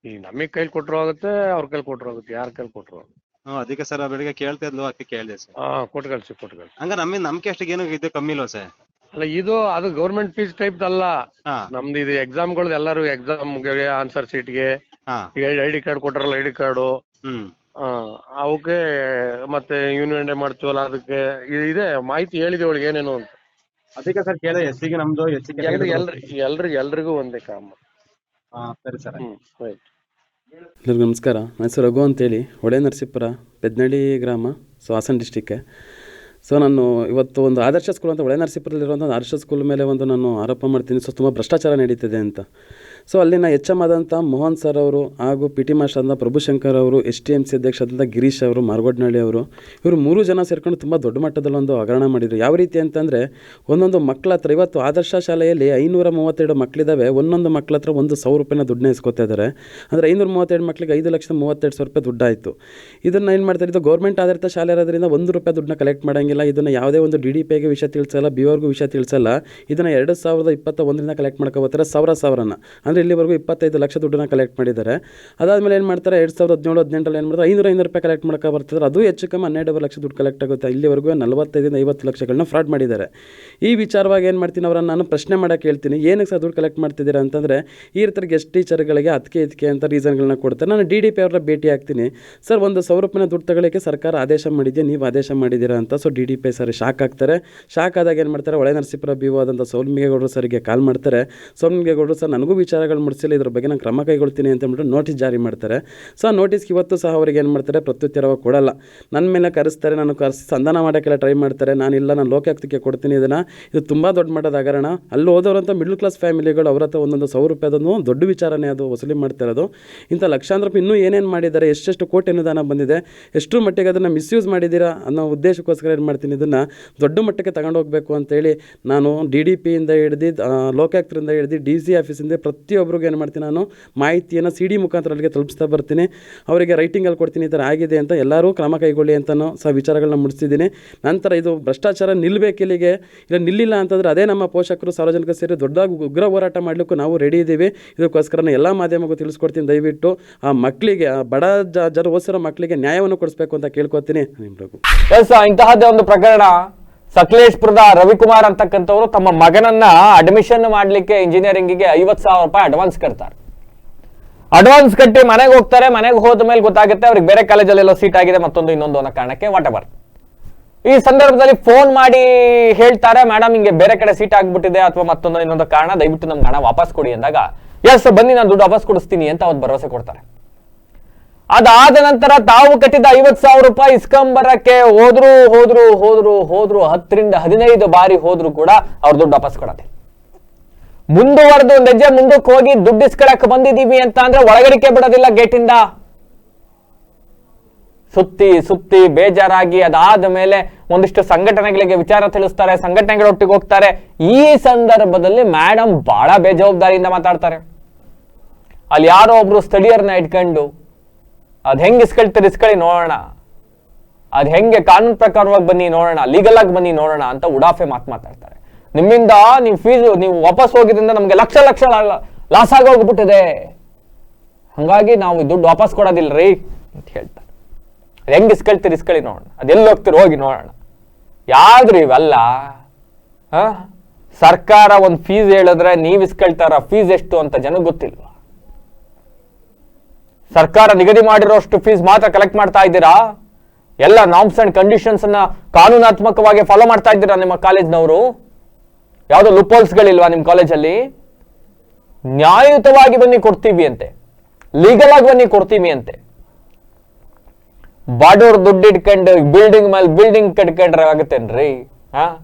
ಈ ನಮಗ್ ಕೈಲಿ ಕೊಟ್ಟರು ಆಗುತ್ತೆ, ಅವ್ರ ಕೈಲಿ ಕೊಟ್ಟರು ಆಗುತ್ತೆ, ಯಾರ ಕೈಲಿ ಕೊಟ್ಟರು. ಅದಕ್ಕೆ ಸರ್ ಬೆಳಿಗ್ಗೆ ಕೇಳ್ತಾ ಇದ್ಲು, ಅದಕ್ಕೆ ಕೇಳಿದೆ ಸರ್. ಕೊಟ್ಟು ಕಳ್ಸಿ. ಹಂಗ ನಮ್ಗೆ ಅಷ್ಟಿಗೆ ಏನು ಇದು ಕಮ್ಮಿ ಇಲ್ವಾ ಸರ್? ಅಲ್ಲ, ಅದು ಗೌರ್ಮೆಂಟ್ ಫೀಸ್ ಟೈಪ್ ಅಲ್ಲ. ನಮ್ದು ಇದು ಎಕ್ಸಾಮ್ಗಳದ್ದು. ಎಲ್ಲರೂ ಎಕ್ಸಾಮ್ಗೆ, ಆನ್ಸರ್ ಶೀಟ್ಗೆ ID ಕಾರ್ಡ್ ಕೊಟ್ಟಾರಲ್ಲ, ID ಕಾರ್ಡು, ಅವಕ್ಕೆ ಮತ್ತೆ ಯೂನಿಯನ್ ಡೇ ಮಾಡ್ತೀವಲ್ಲ, ಅದಕ್ಕೆ ಇದೆ ಮಾಹಿತಿ ಹೇಳಿದೆ ಅವಳಿಗೆ ಏನೇನು ಅಂತ. ಅದಕ್ಕೆ ಸರ್ ಕೇಳಿದೆ, ಎಸ್ಸಿಗೆ ನಮ್ದು ಎಲ್ರಿಗೂ ಒಂದೇ ಕಾಮ. ಸರಿ ಸರ್. ಎಲ್ಲರಿಗೂ ನಮಸ್ಕಾರ. ನನ್ನ ಹೆಸರು ರಘು ಅಂತೇಳಿ, ಹೊಳೆನರಸೀಪುರ, ಬೆದ್ನಳ್ಳಿ ಗ್ರಾಮ, ಹಾಸನ ಡಿಸ್ಟಿಕ್ಕೆ. ಸೊ ನಾನು ಇವತ್ತು ಒಂದು ಆದರ್ಶ ಸ್ಕೂಲ್ ಅಂತ ಹೊಳೆನರಸೀಪುರದಲ್ಲಿರುವಂಥ ಆದರ್ಶ ಸ್ಕೂಲ್ ಮೇಲೆ ನಾನು ಆರೋಪ ಮಾಡ್ತೀನಿ. ಸೊ ತುಂಬ ಭ್ರಷ್ಟಾಚಾರ ನಡೀತಿದೆ ಅಂತ. ಸೊ ಅಲ್ಲಿನ ಎಚ್ ಎಮ್ ಆದಂಥ ಮೋಹನ್ ಸರ್ ಅವರು ಹಾಗೂ ಪಿ ಟಿ ಮಾಸ್ಟರ್ ಆದಂಥ ಪ್ರಭುಶಂಕರ್ ಅವರು, STMC ಅಧ್ಯಕ್ಷರಾದಂಥ ಗಿರೀಶ್ ಅವರು, ಮಾರ್ಗೋಡ್ನಹಳ್ಳಿ ಅವರು, ಇವರು 3 ಜನ ಸೇರ್ಕೊಂಡು ತುಂಬ ದೊಡ್ಡ ಮಟ್ಟದಲ್ಲಿ ಒಂದು ಹಗರಣ ಮಾಡಿದರು. ಯಾವ ರೀತಿ ಅಂತಂದರೆ ಒಂದೊಂದು ಮಕ್ಕಳ ಹತ್ರ, ಇವತ್ತು ಆದರ್ಶ ಶಾಲೆಯಲ್ಲಿ 532 ಮಕ್ಕಳಿದ್ದಾವೆ, ಒಂದೊಂದು ಮಕ್ಕಳ ಹತ್ರ 1,100 ರೂಪಾಯಿನ ದುಡ್ಡನ್ನ ಇಸ್ಕೊತಾ ಇದ್ದಾರೆ. ಅಂದರೆ 532 ಮಕ್ಕಳಿಗೆ 5,32,000 ರೂಪಾಯಿ ದುಡ್ಡಾಯಿತು. ಇದನ್ನು ಏನು ಮಾಡ್ತಾರೆ, ಇದು ಗೌರ್ಮೆಂಟ್ ಆಧಾರಿತ ಶಾಲೆ ಇರೋದ್ರಿಂದ 1 ರೂಪಾಯಿ ದುಡ್ಡನ್ನ ಕಲೆಕ್ಟ್ ಮಾಡೋಂಗಿಲ್ಲ. ಇದನ್ನು ಯಾವುದೇ ಒಂದು DDPಗೆ ವಿಷಯ ತಿಳಿಸಲ್ಲ, BOರ್ಗೂ ವಿಷಯ ತಿಳಿಸಲ್ಲ. ಇದನ್ನು 2021ರಿಂದ ಕಲೆಕ್ಟ್ ಮಾಡ್ಕೋಬೋತಾರೆ ಸಾವಿರನ. ಅಂದರೆ ಇಲ್ಲಿವರೆಗೂ 25 ಲಕ್ಷ ದುಡ್ಡನ್ನ ಕಲೆಕ್ಟ್ ಮಾಡಿದ್ದಾರೆ. ಅದಾದಮೇಲೆ ಏನು ಮಾಡ್ತಾರೆ, 2017-18ರಲ್ಲಿ ಏನು ಮಾಡ್ತಾರೆ, 500 ರೂಪಾಯಿ ಕಲೆಕ್ಟ್ ಮಾಡ್ಕೊ ಬರ್ತಿದ್ದಾರೆ. ಅದು ಹೆಚ್ಚು ಕಮ್ಮಿ 12 ಲಕ್ಷ ದುಡ್ಡು ಕಲೆಕ್ಟ್ ಆಗುತ್ತೆ. ಇಲ್ಲಿವರೆಗೂ 45-50 ಲಕ್ಷಗಳನ್ನ ಫ್ರಾಡ್ ಮಾಡಿದ್ದಾರೆ. ಈ ವಿಚಾರವಾಗಿ ಏನು ಮಾಡ್ತೀನಿ, ಅವರನ್ನು ನಾನು ಪ್ರಶ್ನೆ ಮಾಡೋಕ್ಕೆ ಹೇಳ್ತೀನಿ, ಏನಕ್ಕೆ ಸರ್ ದುಡ್ಡು ಕಲೆಕ್ಟ್ ಮಾಡ್ತಿದ್ದೀರಾ ಅಂತಂದರೆ, ಈ ರೀತಿ ಗೆಸ್ಟ್ ಟೀಚರ್ಗಳಿಗೆ ಅದಕ್ಕೆ ಅಂತ ರೀಸನ್ಗಳನ್ನ ಕೊಡ್ತಾರೆ. ನಾನು DDP ಅವ್ರನ್ನ ಭೇಟಿ ಆಗ್ತೀನಿ. ಸರ್ 1,100 ರೂಪಾಯಿನ ದುಡ್ಡು ತಗೊಳ್ಳೋಕ್ಕೆ ಸರ್ಕಾರ ಆದೇಶ ಮಾಡಿದ್ಯಾ, ನೀವು ಆದೇಶ ಮಾಡಿದ್ದೀರಾ ಅಂತ. ಸೊ DDP ಸರ್ ಶಾಕ್ ಆಗ್ತಾರೆ. ಶಾಕ್ ಆದಾಗ ಏನು ಮಾಡ್ತಾರೆ, ಹೊಳೆನರಸೀಪುರ BO ಆದಂಥ ಸೋಮಲಿಂಗೇಗೌಡರು ಸರಿಗೆ ಕಾಲ್ ಮಾಡ್ತಾರೆ. ಸೋಮಲಿಂಗೇಗೌಡರು ಸರ್ ನನಗೂ ವಿಚಾರಗಳು ಮುಡಿಸಿಲ್ಲ, ಇದ್ರ ಬಗ್ಗೆ ನಾನು ಕ್ರಮ ಕೈಗೊಳ್ತೀನಿ ಅಂತ ಹೇಳ್ಬಿಟ್ಟು ನೋಟಿಸ್ ಜಾರಿ ಮಾಡ್ತಾರೆ. ಸೊ ಆ ನೋಟಿಸ್ಗೆ ಇವತ್ತು ಸಹ ಅವ್ರಿಗೆ ಏನು ಮಾಡ್ತಾರೆ, ಪ್ರತ್ಯುತ್ತರವಾಗಿ ಕೊಡಲ್ಲ. ನನ್ನ ಮೇಲೆ ಕರೆಸ್ತಾರೆ, ನಾನು ಕರೆಸಿ ಸಂಧಾನ ಮಾಡೋಕ್ಕೆಲ್ಲ ಟ್ರೈ ಮಾಡ್ತಾರೆ. ನಾನಿಲ್ಲ, ನಾನು ಲೋಕಾಯುಕ್ತಕ್ಕೆ ಕೊಡ್ತೀನಿ ಇದನ್ನು. ಇದು ತುಂಬ ದೊಡ್ಡ ಮಟ್ಟದ ಹಗರಣ. ಅಲ್ಲಿ ಹೋದವರಂಥ ಮಿಡ್ಲ್ ಕ್ಲಾಸ್ ಫ್ಯಾಮಿಲಿಗಳು ಅವ್ರ ಹತ್ರ 1,100 ರೂಪಾಯಿ ಅದನ್ನು ದೊಡ್ಡ ವಿಚಾರನೇ, ಅದು ವಸೂಲಿ ಮಾಡ್ತಾ ಇರೋದು. ಇಂಥ ಲಕ್ಷಾಂತರ ರೂಪಾಯಿ ಇನ್ನೂ ಏನೇನು ಮಾಡಿದ್ದಾರೆ, ಎಷ್ಟು ಕೋಟಿ ಅನುದಾನ ಬಂದಿದೆ, ಎಷ್ಟು ಮಟ್ಟಿಗೆ ಅದನ್ನು ಮಿಸ್ಯೂಸ್ ಮಾಡಿದ್ದೀರಾ ಅನ್ನೋ ಉದ್ದೇಶಕ್ಕೋಸ್ಕರ ಏನು ಮಾಡ್ತೀನಿ, ಇದನ್ನು ದೊಡ್ಡ ಮಟ್ಟಕ್ಕೆ ತಗೊಂಡು ಹೋಗಬೇಕು ಅಂತೇಳಿ ನಾನು DDPಯಿಂದ ಹಿಡಿದು ಲೋಕಾಯುಕ್ತರಿಂದ ಹಿಡಿದು DC ಆಫೀಸಿಂದ ಪ್ರತಿಯೊಬ್ಬರಿಗೂ ಏನು ಮಾಡ್ತೀನಿ, ನಾನು ಮಾಹಿತಿಯನ್ನು CD ಮುಖಾಂತರ ಅಲ್ಲಿಗೆ ತಲುಪಿಸ್ತಾ ಬರ್ತೀನಿ. ಅವರಿಗೆ ರೈಟಿಂಗಲ್ಲಿ ಕೊಡ್ತೀನಿ, ಈ ಥರ ಆಗಿದೆ ಅಂತ, ಎಲ್ಲರೂ ಕ್ರಮ ಕೈಗೊಳ್ಳಿ ಅಂತಲೂ ಸಹ ವಿಚಾರಗಳನ್ನ ಮುಡಿಸಿದ್ದೀನಿ. ನಂತರ ಇದು ಭ್ರಷ್ಟಾಚಾರ ನಿಲ್ಲಬೇಕು, ಇಲ್ಲಿಗೆ ಇಲ್ಲ ನಿಲ್ಲಿಲ್ಲ ಅಂತಂದರೆ ಅದೇ ನಮ್ಮ ಪೋಷಕರು ಸಾರ್ವಜನಿಕರು ಸೇರಿ ದೊಡ್ಡದಾಗಿ ಉಗ್ರ ಹೋರಾಟ ಮಾಡಲಿಕ್ಕೂ ನಾವು ರೆಡಿ ಇದ್ದೀವಿ. ಇದಕ್ಕೋಸ್ಕರ ಎಲ್ಲ ಮಾಧ್ಯಮಕ್ಕೂ ತಿಳಿಸ್ಕೊಡ್ತೀನಿ. ದಯವಿಟ್ಟು ಆ ಮಕ್ಕಳಿಗೆ, ಆ ಬಡ ಜನ ಓದಿಸಿರೋ ಮಕ್ಕಳಿಗೆ ನ್ಯಾಯವನ್ನು ಕೊಡಿಸ್ಬೇಕು ಅಂತ ಕೇಳ್ಕೊತೀನಿ. ಎಸ್, ಇಂತಹದ್ದೇ ಒಂದು ಪ್ರಕರಣ ಸಕಲೇಶ್ಪುರದ ರವಿಕುಮಾರ್ ಅಂತಕ್ಕಂಥವ್ರು ತಮ್ಮ ಮಗನನ್ನ ಅಡ್ಮಿಷನ್ ಮಾಡ್ಲಿಕ್ಕೆ ಇಂಜಿನಿಯರಿಂಗಿಗೆ 50,000 ರೂಪಾಯಿ ಅಡ್ವಾನ್ಸ್ ಕಟ್ತಾರೆ. ಅಡ್ವಾನ್ಸ್ ಕಟ್ಟಿ ಮನೆಗೆ ಹೋಗ್ತಾರೆ. ಮನೆಗೆ ಹೋದ ಮೇಲೆ ಗೊತ್ತಾಗುತ್ತೆ ಅವ್ರಿಗೆ ಬೇರೆ ಕಾಲೇಜಲ್ಲೆಲ್ಲೋ ಸೀಟ್ ಆಗಿದೆ, ಮತ್ತೊಂದು ಇನ್ನೊಂದು ಅನ್ನೋ ಕಾರಣಕ್ಕೆ ವಾಟ್ ಎವರ್. ಈ ಸಂದರ್ಭದಲ್ಲಿ ಫೋನ್ ಮಾಡಿ ಹೇಳ್ತಾರೆ, ಮೇಡಮ್ ಹಿಂಗೆ ಬೇರೆ ಕಡೆ ಸೀಟ್ ಆಗ್ಬಿಟ್ಟಿದೆ ಅಥವಾ ಮತ್ತೊಂದು ಇನ್ನೊಂದು ಕಾರಣ, ದಯವಿಟ್ಟು ನಮ್ಗೆ ಹಣ ವಾಪಸ್ ಕೊಡಿ ಅಂದಾಗ, ಎಸ್ ಬನ್ನಿ ನಾನು ದುಡ್ಡು ವಾಪಸ್ ಕೊಡಿಸ್ತೀನಿ ಅಂತ ಅವ್ರು ಭರವಸೆ ಕೊಡ್ತಾರೆ. ಅದಾದ ನಂತರ ತಾವು ಕಟ್ಟಿದ 50,000 ರೂಪಾಯಿ ಇಸ್ಕೊಂಬರಕ್ಕೆ ಹೋದ್ರು 10ರಿಂದ 15 ಬಾರಿ ಹೋದ್ರು ಕೂಡ ಅವ್ರ ದುಡ್ಡು ವಾಪಸ್ ಕೊಡತ್ತೆ. ಮುಂದುವರೆದು ಒಂದು ಹೆಜ್ಜೆ ಮುಂದಕ್ಕೆ ಹೋಗಿ ದುಡ್ಡು ಇಸ್ಕೊಳಕ್ ಬಂದಿದೀವಿ ಅಂತ ಅಂದ್ರೆ ಒಳಗಡಿಕೆ ಬಿಡೋದಿಲ್ಲ ಗೇಟಿಂದ. ಸುತ್ತಿ ಬೇಜಾರಾಗಿ ಅದಾದ ಮೇಲೆ ಒಂದಿಷ್ಟು ಸಂಘಟನೆಗಳಿಗೆ ವಿಚಾರ ತಿಳಿಸ್ತಾರೆ, ಸಂಘಟನೆಗಳೊಟ್ಟಿಗೆ ಹೋಗ್ತಾರೆ. ಈ ಸಂದರ್ಭದಲ್ಲಿ ಮೇಡಮ್ ಬಹಳ ಬೇಜವಾಬ್ದಾರಿಯಿಂದ ಮಾತಾಡ್ತಾರೆ. ಅಲ್ಲಿ ಯಾರೋ ಒಬ್ರು ಸ್ಥಳೀಯರನ್ನ ಇಟ್ಕೊಂಡು ಅದ್ ಹೆಂಗ್ ಇಸ್ಕೊಳ್ತೀರಿ ಇಸ್ಕೊಳ್ಳಿ ನೋಡೋಣ, ಅದ್ ಹೆಂಗೆ ಕಾನೂನು ಪ್ರಕಾರವಾಗಿ ಬನ್ನಿ ನೋಡೋಣ, ಲೀಗಲ್ ಆಗಿ ಬನ್ನಿ ನೋಡೋಣ ಅಂತ ಉಡಾಫೆ ಮಾತಾಡ್ತಾರೆ. ನಿಮ್ಮಿಂದ ನೀವು ಫೀಸು ನೀವು ವಾಪಸ್ ಹೋಗಿದ್ರಿಂದ ನಮ್ಗೆ ಲಕ್ಷ ಲಾಸ್ ಆಗೋಗ್ಬಿಟ್ಟಿದೆ, ಹಂಗಾಗಿ ನಾವು ದುಡ್ಡು ವಾಪಸ್ ಕೊಡೋದಿಲ್ರಿ ಅಂತ ಹೇಳ್ತಾರೆ. ಅದ್ ಹೆಂಗ್ ಇಸ್ಕೊಳ್ತೀರಿ ಇಸ್ಕೊಳ್ಳಿ ನೋಡೋಣ, ಅದೆಲ್ಲಿ ಹೋಗ್ತೀರಿ ಹೋಗಿ ನೋಡೋಣ. ಯಾವ್ದ್ರಿ ಇವೆಲ್ಲ? ಸರ್ಕಾರ ಒಂದು ಫೀಸ್ ಹೇಳಿದ್ರೆ ನೀವ್ ಇಸ್ಕೊಳ್ತಾರ ಫೀಸ್ ಎಷ್ಟು ಅಂತ ಜನಕ್ಕೆ ಗೊತ್ತಿಲ್ವಾ? ಸರ್ಕಾರ ನಿಗದಿ ಮಾಡಿರೋಷ್ಟು ಫೀಸ್ ಮಾತ್ರ ಕಲೆಕ್ಟ್ ಮಾಡ್ತಾ ಇದ್ದೀರಾ? ಎಲ್ಲ ನಾರ್ಮ್ಸ್ ಅಂಡ್ ಕಂಡೀಷನ್ಸ್ ಅನ್ನ ಕಾನೂನಾತ್ಮಕವಾಗಿ ಫಾಲೋ ಮಾಡ್ತಾ ಇದ್ದೀರಾ ನಿಮ್ಮ ಕಾಲೇಜ್ನವರು? ಯಾವ್ದೋ ಲೂಪೋಲ್ಸ್ಗಳಿಲ್ವಾ ನಿಮ್ಮ ಕಾಲೇಜಲ್ಲಿ? ನ್ಯಾಯಯುತವಾಗಿ ಬನ್ನಿ ಕೊಡ್ತೀವಿ ಅಂತೆ, ಲೀಗಲ್ ಆಗಿ ಬನ್ನಿ ಕೊಡ್ತೀವಿ ಅಂತೆ. ಬಡವ್ರು ದುಡ್ಡು ಇಟ್ಕೊಂಡು ಬಿಲ್ಡಿಂಗ್ ಮೇಲೆ ಬಿಲ್ಡಿಂಗ್ ಕಟ್ಕೊಂಡ್ರೆ ಆಗುತ್ತೇನ್ರಿ?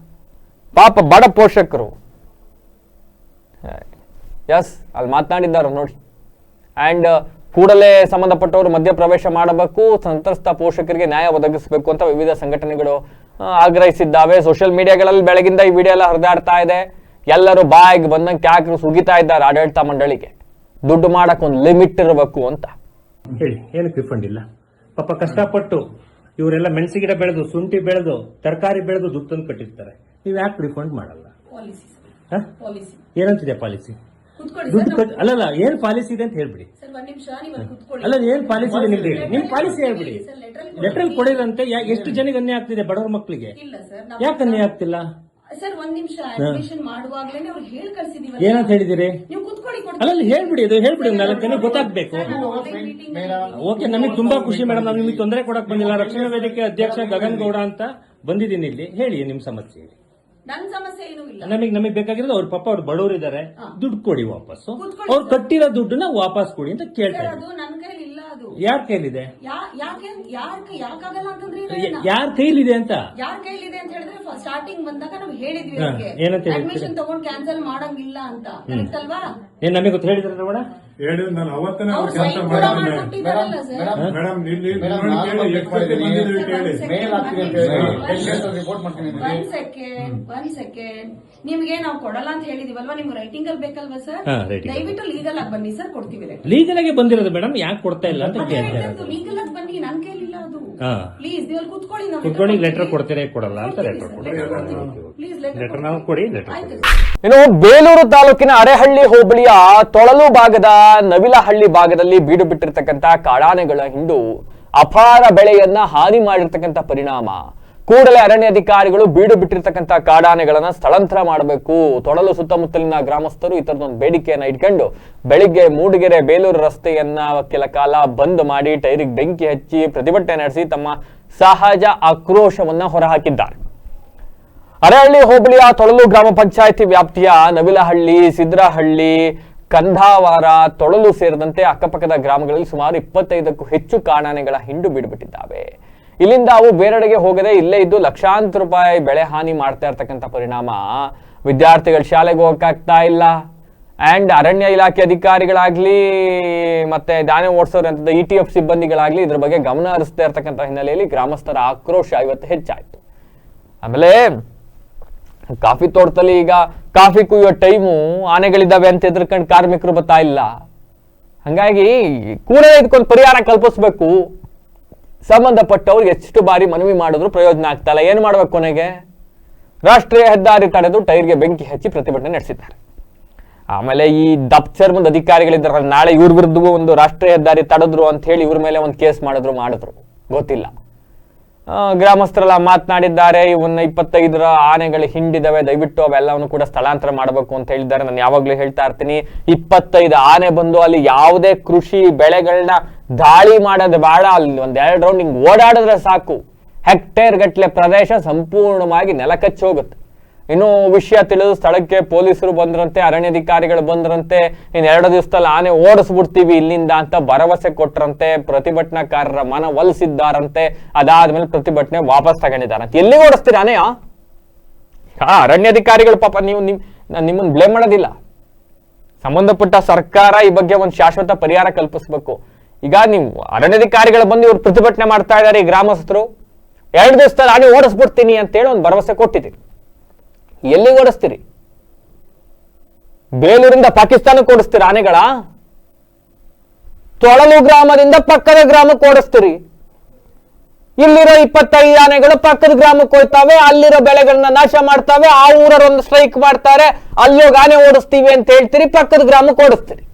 ಪಾಪ ಬಡ ಪೋಷಕರು. ಎಸ್, ಅಲ್ಲಿ ಮಾತನಾಡಿದ್ದಾರೆ ನೋಡಿ. ಅಂಡ್ ಕೂಡಲೇ ಸಂಬಂಧಪಟ್ಟವರು ಮಧ್ಯ ಪ್ರವೇಶ ಮಾಡಬೇಕು, ಸಂತ್ರಸ್ತ ಪೋಷಕರಿಗೆ ನ್ಯಾಯ ಒದಗಿಸಬೇಕು ಅಂತ ವಿವಿಧ ಸಂಘಟನೆಗಳು ಆಗ್ರಹಿಸಿದ್ದಾವೆ. ಸೋಷಿಯಲ್ ಮೀಡಿಯಾಗಳಲ್ಲಿ ಬೆಳಗಿಂದ ಈ ವಿಡಿಯೋ ಎಲ್ಲ ಹರಿದಾಡ್ತಾ ಇದೆ. ಎಲ್ಲರೂ ಬಾಯಿಗೆ ಬಂದಂಗೆ ಕ್ಯಾಕ್ರು ಸುಗಿತಾ ಇದ್ದಾರೆ ಆಡಳಿತ ಮಂಡಳಿಗೆ. ದುಡ್ಡು ಮಾಡಕ್ ಒಂದು ಲಿಮಿಟ್ ಇರಬೇಕು ಅಂತ ಹೇಳಿ. ಏನಕ್ಕೆ ರಿಫಂಡ್ ಇಲ್ಲ? ಪಾಪ ಕಷ್ಟಪಟ್ಟು ಇವರೆಲ್ಲ ಮೆಣಸಿ ಗಿಡ ಬೆಳೆದು, ಶುಂಠಿ ಬೆಳೆದು, ತರಕಾರಿ ಬೆಳೆದು ದುಡ್ಡು ತಂದು ಕಟ್ಟಿರ್ತಾರೆ. ನೀವು ಯಾಕೆ ರಿಫಂಡ್ ಮಾಡಲ್ಲ? ಏನಂತಿದೆ ಪಾಲಿಸಿ? ದುಡ್ಡು ಅಲ್ಲಲ್ಲ, ಏನ್ ಪಾಲಿಸಿ ಇದೆ ಅಂತ ಹೇಳ್ಬಿಡಿ. ಅಲ್ಲ, ಏನ್ ಪಾಲಿಸಿ ಇದೆ ನಿಮ್ದು? ನಿಮ್ ಪಾಲಿಸಿ ಹೇಳ್ಬಿಡಿ. ಲೆಟರ್ ಕೊಡಿರಂತೆ. ಎಷ್ಟು ಜನಕ್ಕೆ ಅನ್ಯಾಯ ಆಗ್ತಿದೆ? ಬಡವರ ಮಕ್ಕಳಿಗೆ ಯಾಕೆ ಅನ್ಯಾಯ ಆಗ್ತಿಲ್ಲ? ಏನಂತ ಹೇಳಿದಿರಿ? ಅಲ್ಲ ಹೇಳ್ಬಿಡಿ, ಅದು ಹೇಳ್ಬಿಡಿ. 4 ಜನ ಗೊತ್ತಾಗ್ಬೇಕು. ಓಕೆ, ನಮಗೆ ತುಂಬಾ ಖುಷಿ ಮೇಡಮ್. ನಾವು ನಿಮಗೆ ತೊಂದರೆ ಕೊಡಕ್ ಬಂದಿಲ್ಲ. ರಕ್ಷಣಾ ವೇದಿಕೆ ಅಧ್ಯಕ್ಷ ಗಗನ್ ಗೌಡ ಅಂತ ಬಂದಿದ್ದೀನಿ ಇಲ್ಲಿ. ಹೇಳಿ ನಿಮ್ ಸಮಸ್ಯೆ. ನಮಗೆ ಬೇಕಾಗಿರೋದು ಅವ್ರ ಪಾಪ, ಅವ್ರು ಬಡವರು ಇದಾರೆ, ದುಡ್ಡು ಕೊಡಿ ವಾಪಸ್ಸು. ಅವ್ರು ಕಟ್ಟಿರೋ ದುಡ್ಡನ್ನ ವಾಪಸ್ ಕೊಡಿ ಅಂತ ಕೇಳ್ತಾ ಇದ್ದಾರೆ. ಅದು. ಯಾರ್ ಕೈಲಿದೆ? ಯಾಕಾಗಲ್ಲ ಅಂತಂದ್ರೆ ಯಾರ್ ಕೈಲಿದೆ ಅಂತ? ಯಾರ ಕೈಲಿದೆ ಅಂತ ಹೇಳಿದ್ರೆ ಸ್ಟಾರ್ಟಿಂಗ್ ಬಂದಾಗ ನಾವು ಹೇಳಿದ್ವಿ ಏನಂತ ಹೇಳಿದ್ರಿ? ಅಡ್ಮಿಷನ್ ತಗೊಂಡ್ ಕ್ಯಾನ್ಸಲ್ ಮಾಡಂಗಿಲ್ಲ ಅಂತ. ಕರೆಕ್ಟ್ ಅಲ್ವಾ? ಏನ್ ನಮಗೆ ಗೊತ್ತು ಹೇಳಿದ್ರೆ ರಮಣ? ಹೇಳಿ ನಾನು ಅವತ್ತನೇ ಅವ್ರು ಸೈನ್ ಕೂಡ ಮಾಡ್ಕೊಟ್ಟಿದಾರಲ್ಲ ಸರ್. ಮೇಡಮ್ ಇಲ್ಲಿ ಒಂದ್ ಸೆಕೆಂಡ್ ನಿಮ್ಗೆ ನಾವು ಕೊಡಲ್ಲ ಅಂತ ಹೇಳಿದಿವಲ್ವಾ, ನಿಮ್ಗೆ ರೈಟಿಂಗ್ ಅಲ್ಲಿ ಬೇಕಲ್ವಾ ಸರ್? ದಯವಿಟ್ಟು ಲೀಗಲ್ ಆಗಿ ಬನ್ನಿ ಸರ್, ಕೊಡ್ತೀವಿ. ಲೀಗಲ್ ಆಗಿ ಬಂದಿರೋದು ಮೇಡಮ್, ಯಾಕೆ ಕೊಡ್ತಾ ಇಲ್ಲ ಅಂತ ಕೇಳ್ತಾರೆ. ಲೀಗಲ್ ಆಗಿ ಬನ್ನಿ, ನನ್ ಕೈಲಿಲ್ಲ ಅದು. ಪ್ಲೀಸ್ ನೀವು ಕುತ್ಕೊಳ್ಳಿ, ಕುತ್ಕೊಳ್ಳಿ, ಲೆಟರ್ ಕೊಡ್ತೀರಾ ಕೊಡಲ್ಲ ಅಂತ ಲೆಟರ್ ಕೊಡಿ. ಪ್ಲೀಸ್ ಲೆಟರ್ ನಾವು ಕೊಡಿ, ಲೆಟರ್. ಇನ್ನು ಬೇಲೂರು ತಾಲೂಕಿನ ಅರೆಹಳ್ಳಿ ಹೋಬಳಿಯ ತೊಳಲು ಭಾಗದ ನವಿಲಹಳ್ಳಿ ಭಾಗದಲ್ಲಿ ಬೀಡು ಬಿಟ್ಟಿರ್ತಕ್ಕಂಥ ಕಾಡಾನೆಗಳ ಹಿಂಡು ಅಪಾರ ಬೆಳೆಯನ್ನ ಹಾನಿ ಮಾಡಿರ್ತಕ್ಕಂಥ ಪರಿಣಾಮ ಕೂಡಲೇ ಅರಣ್ಯಾಧಿಕಾರಿಗಳು ಬೀಡು ಬಿಟ್ಟಿರ್ತಕ್ಕಂಥ ಕಾಡಾನೆಗಳನ್ನ ಸ್ಥಳಾಂತರ ಮಾಡಬೇಕು. ತೊಡಲು ಸುತ್ತಮುತ್ತಲಿನ ಗ್ರಾಮಸ್ಥರು ಈ ತರದೊಂದು ಬೇಡಿಕೆಯನ್ನ ಇಟ್ಕೊಂಡು ಬೆಳಿಗ್ಗೆ ಮೂಡಿಗೆರೆ ಬೇಲೂರು ರಸ್ತೆಯನ್ನ ಕೆಲ ಕಾಲ ಬಂದ್ ಮಾಡಿ ಟೈರಿಗೆ ಬೆಂಕಿ ಹಚ್ಚಿ ಪ್ರತಿಭಟನೆ ನಡೆಸಿ ತಮ್ಮ ಸಹಜ ಆಕ್ರೋಶವನ್ನ ಹೊರಹಾಕಿದ್ದಾರೆ. ಅರೆಹಳ್ಳಿ ಹೋಬಳಿಯ ತೊಳಲು ಗ್ರಾಮ ಪಂಚಾಯಿತಿ ವ್ಯಾಪ್ತಿಯ ನವಿಲಹಳ್ಳಿ, ಸಿದ್ರಹಳ್ಳಿ, ಕಂಧಾವಾರ, ತೊಳಲು ಸೇರಿದಂತೆ ಅಕ್ಕಪಕ್ಕದ ಗ್ರಾಮಗಳಲ್ಲಿ ಸುಮಾರು 25ಕ್ಕೂ ಹೆಚ್ಚು ಕಾಡಾನೆಗಳ ಹಿಂಡು ಬೀಡುಬಿಟ್ಟಿದ್ದಾವೆ. ಇಲ್ಲಿಂದ ಅವು ಬೇರೆಡೆಗೆ ಹೋಗದೆ ಇಲ್ಲೇ ಇದ್ದು ಲಕ್ಷಾಂತರ ರೂಪಾಯಿ ಬೆಳೆ ಹಾನಿ ಮಾಡ್ತಾ ಇರ್ತಕ್ಕಂಥ ಪರಿಣಾಮ ವಿದ್ಯಾರ್ಥಿಗಳು ಶಾಲೆಗೆ ಹೋಗಕ್ಕಾಗ್ತಾ ಇಲ್ಲ. ಅಂಡ್ ಅರಣ್ಯ ಇಲಾಖೆ ಅಧಿಕಾರಿಗಳಾಗ್ಲಿ ಮತ್ತೆ ದಾನೆ ಓಡಿಸೋರು ಅಂತ ETF ಸಿಬ್ಬಂದಿಗಳಾಗ್ಲಿ ಇದ್ರ ಬಗ್ಗೆ ಗಮನ ಹರಿಸ್ತಾ ಇರ್ತಕ್ಕಂಥ ಹಿನ್ನೆಲೆಯಲ್ಲಿ ಗ್ರಾಮಸ್ಥರ ಆಕ್ರೋಶ ಇವತ್ತು ಹೆಚ್ಚಾಯ್ತು. ಆಮೇಲೆ ಕಾಫಿ ತೋಟದಲ್ಲಿ ಈಗ ಕಾಫಿ ಕುಯ್ಯೋ ಟೈಮು ಆನೆಗಳಿದ್ದಾವೆ ಅಂತ ಎದ್ರಕಂಡು ಕಾರ್ಮಿಕರು ಬರ್ತಾ ಇಲ್ಲ. ಹಂಗಾಗಿ ಕೂಡಲೇ ಇದಕ್ಕೊಂದು ಪರಿಹಾರ ಕಲ್ಪಿಸ್ಬೇಕು. ಸಂಬಂಧಪಟ್ಟವ್ರಿಗೆ ಎಷ್ಟು ಬಾರಿ ಮನವಿ ಮಾಡಿದ್ರು ಪ್ರಯೋಜನ ಆಗ್ತಾ ಇಲ್ಲ. ಏನ್ ಮಾಡ್ಬೇಕು? ಕೊನೆಗೆ ರಾಷ್ಟ್ರೀಯ ಹೆದ್ದಾರಿ ತಡೆದು ಟೈರ್ಗೆ ಬೆಂಕಿ ಹಚ್ಚಿ ಪ್ರತಿಭಟನೆ ನಡೆಸಿದ್ದಾರೆ. ಆಮೇಲೆ ಈ ಚರ್ಮದ ಅಧಿಕಾರಿಗಳಿದ್ದಾರೆ, ನಾಳೆ ಇವ್ರ ವಿರುದ್ಧ ಒಂದು ರಾಷ್ಟ್ರೀಯ ಹೆದ್ದಾರಿ ತಡೆದ್ರು ಅಂತ ಹೇಳಿ ಇವ್ರ ಮೇಲೆ ಒಂದು ಕೇಸ್ ಮಾಡಿದ್ರು ಗೊತ್ತಿಲ್ಲ. ಗ್ರಾಮಸ್ಥರೆಲ್ಲ ಮಾತನಾಡಿದ್ದಾರೆ. ಇವನ್ನ 25 ಆನೆಗಳು ಹಿಂಡಿದಾವೆ, ದಯವಿಟ್ಟು ಅವೆಲ್ಲವನ್ನು ಕೂಡ ಸ್ಥಳಾಂತರ ಮಾಡಬೇಕು ಅಂತ ಹೇಳಿದ್ದಾರೆ. ನಾನು ಯಾವಾಗ್ಲೂ ಹೇಳ್ತಾ ಇರ್ತೀನಿ, 25 ಆನೆ ಬಂದು ಅಲ್ಲಿ ಯಾವುದೇ ಕೃಷಿ ಬೆಳೆಗಳನ್ನ ದಾಳಿ ಮಾಡೋದು ಬೇಡ. ಅಲ್ಲಿ 1-2 ರೌಂಡ್ ಹಿಂಗ್ ಓಡಾಡಿದ್ರೆ ಸಾಕು, ಹೆಕ್ಟೇರ್ ಗಟ್ಲೆ ಪ್ರದೇಶ ಸಂಪೂರ್ಣವಾಗಿ ನೆಲಕಚ್ಚಿ ಹೋಗುತ್ತೆ. ಇನ್ನು ವಿಷಯ ತಿಳಿದು ಸ್ಥಳಕ್ಕೆ ಪೊಲೀಸರು ಬಂದ್ರಂತೆ, ಅರಣ್ಯಾಧಿಕಾರಿಗಳು ಬಂದ್ರಂತೆ. ಇನ್ನು 2 ದಿವಸದಲ್ಲಿ ಆನೆ ಓಡಿಸ್ಬಿಡ್ತೀವಿ ಇಲ್ಲಿಂದ ಅಂತ ಭರವಸೆ ಕೊಟ್ರಂತೆ. ಪ್ರತಿಭಟನಾಕಾರರ ಮನ ಒಲಿಸಿದ್ದಾರಂತೆ. ಅದಾದ್ಮೇಲೆ ಪ್ರತಿಭಟನೆ ವಾಪಸ್ ತಗೊಂಡಿದ್ದಾರಂತೆ. ಎಲ್ಲಿಗೆ ಓಡಿಸ್ತೀರಿ ಆನೆಯ? ಅರಣ್ಯಾಧಿಕಾರಿಗಳು ಪಾಪ ನಿಮ್ಮನ್ನ ಬ್ಲೇಮ್ ಮಾಡೋದಿಲ್ಲ. ಸಂಬಂಧಪಟ್ಟ ಸರ್ಕಾರ ಈ ಬಗ್ಗೆ ಒಂದು ಶಾಶ್ವತ ಪರಿಹಾರ ಕಲ್ಪಿಸ್ಬೇಕು. ಈಗ ನೀವು ಅರಣ್ಯಾಧಿಕಾರಿಗಳು ಬಂದು ಇವ್ರು ಪ್ರತಿಭಟನೆ ಮಾಡ್ತಾ ಇದ್ದಾರೆ. ಈ ಗ್ರಾಮಸ್ಥರು 2 ದಿವಸದಲ್ಲಿ ಆನೆ ಓಡಿಸ್ಬಿಡ್ತೀನಿ ಅಂತೇಳಿ ಒಂದು ಭರವಸೆ ಕೊಟ್ಟಿದ್ದೀರಿ. ಎಲ್ಲಿಗೆ ಓಡಿಸ್ತೀರಿ? ಬೇಲೂರಿಂದ ಪಾಕಿಸ್ತಾನಕ್ಕೆ ಓಡಿಸ್ತೀರಿ ಆನೆಗಳ? ತೊಳಲು ಗ್ರಾಮದಿಂದ ಪಕ್ಕದ ಗ್ರಾಮಕ್ಕೆ ಓಡಿಸ್ತೀರಿ. ಇಲ್ಲಿರೋ 25 ಆನೆಗಳು ಪಕ್ಕದ ಗ್ರಾಮಕ್ಕೆ ಹೋಗ್ತಾವೆ, ಅಲ್ಲಿರೋ ಬೆಳೆಗಳನ್ನ ನಾಶ ಮಾಡ್ತಾವೆ. ಆ ಊರೊಂದು ಸ್ಟ್ರೈಕ್ ಮಾಡ್ತಾರೆ, ಅಲ್ಲೋಗಿ ಆನೆ ಓಡಿಸ್ತೀವಿ ಅಂತ ಹೇಳ್ತೀರಿ, ಪಕ್ಕದ ಗ್ರಾಮಕ್ಕೆ ಓಡಿಸ್ತೀರಿ.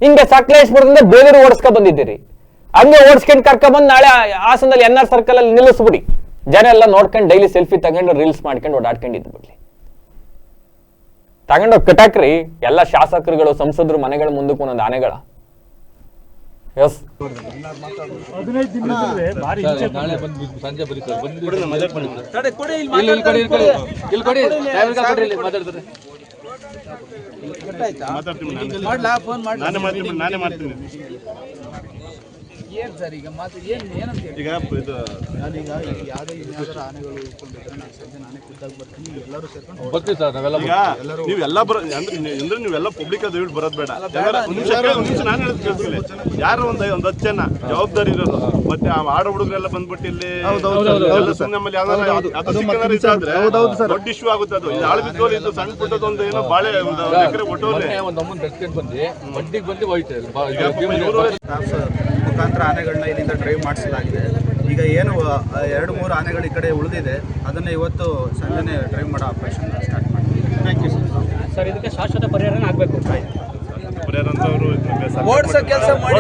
ಹಿಂಗೆ ಸಕಲೇಶ್ಪುರದಿಂದ ಬೇಲೂರು ಓಡಿಸ್ಕೊ ಬಂದಿದ್ದೀರಿ. ಹಂಗೆ ಓಡಿಸ್ಕೊಂಡು ಕರ್ಕೊಂಡ್ಬಂದು ನಾಳೆ ಹಾಸನದಲ್ಲಿ NR ಸರ್ಕಲ್ ಅಲ್ಲಿ ನಿಲ್ಲಿಸ್ಬಿಡಿ. ಜನ ಎಲ್ಲ ನೋಡ್ಕೊಂಡು ಡೈಲಿ ಸೆಲ್ಫಿ ತಗೊಂಡು ರೀಲ್ಸ್ ಮಾಡ್ಕೊಂಡು ಓಡಾಡ್ಕೊಂಡಿದ್ದು ಬಿಡ್ಲಿ. ತಗೊಂಡೋಗಿ ಕಟಾಕ್ರಿ ಎಲ್ಲ ಶಾಸಕರುಗಳು, ಸಂಸದರು ಮನೆಗಳ ಮುಂದಕ್ಕೆ ಒಂದೊಂದು ಆನೆಗಳ. ಎಸ್ ನಾನೇ ಮಾಡ್ತೀನಿ. ಏನ್ ಸರ್ ಈಗ ಮಾತು ಏನಂತ ಈಗ ಇದು ನಾನೀಗ ಯಾವುದೇ ಇನ್ಯಾವುದರ ಆನೆಗಳು ಉಳ್ಕೊಂಡಿದ್ರೆ ನಾನು ಸಂಜೆ ನಾನೇ ಖುದ್ದಾಗಿ ಬರ್ತೀನಿ, ಎಲ್ಲರೂ ಸೇರ್ಕೊಂಡು ಬರ್ತೀವಿ ಸರ್. ನಾವೆಲ್ಲ ನೀವೆಲ್ಲ ಅಂದ್ರೆ ನೀವೆಲ್ಲ ಪಬ್ಲಿಕ್ ಅದು ಹೇಳಿ ಬರೋದು ಬೇಡ. ನಿಮಿಷ ನಾನು ಹೇಳೋದು ಕೇಳಿಸ್ಕೊಳ್ಳಿ. ಯಾರು ಒಂದು 10 ಜನ ಜವಾಬ್ದಾರಿ ಇರೋದು, ಮತ್ತೆ ಆಡ ಹುಡುಗರೆಲ್ಲ ಬಂದ್ಬಿಟ್ಟು ಇಲ್ಲಿ ನಮ್ಮಲ್ಲಿ ದೊಡ್ಡ ಇಶ್ಯೂ ಆಗುತ್ತೆ. ಅದು ಆಳು ಬಿದ್ದೋರು ಇದು ಸಣ್ಣ ಪುಟ್ಟದೊಂದು ಏನೋ ಬಾಳೆ ಎಕರೆ ಕೊಟ್ಟವ್ರೆ ಒಂದು ಅಮ್ಮನ ಬೆಸ್ಕೊಂಡು ಬಂದು ಬಡ್ಡಿಗೆ ಬಂದು ಹೋಯ್ತು ಮುಖಾಂತರ ಆನೆಗಳನ್ನ ಇಲ್ಲಿಂದ ಡ್ರೈವ್ ಮಾಡಿಸಲಾಗಿದೆ. ಈಗ ಏನು 2-3 ಆನೆಗಳು ಈ ಕಡೆ ಉಳಿದಿದೆ, ಅದನ್ನ ಇವತ್ತು ಸಂಜೆನೆ ಡ್ರೈವ್ ಮಾಡೋ ಆಪರೇಷನ್ ಸ್ಟಾರ್ಟ್ ಮಾಡ್ತೀವಿ. Thank you sir. ಇದಕ್ಕೆ ಶಾಶ್ವತ ಪರಿಹಾರ ಆಗಬೇಕು. ಓಡಿಸೋ ಕೆಲಸ ಮಾಡಿ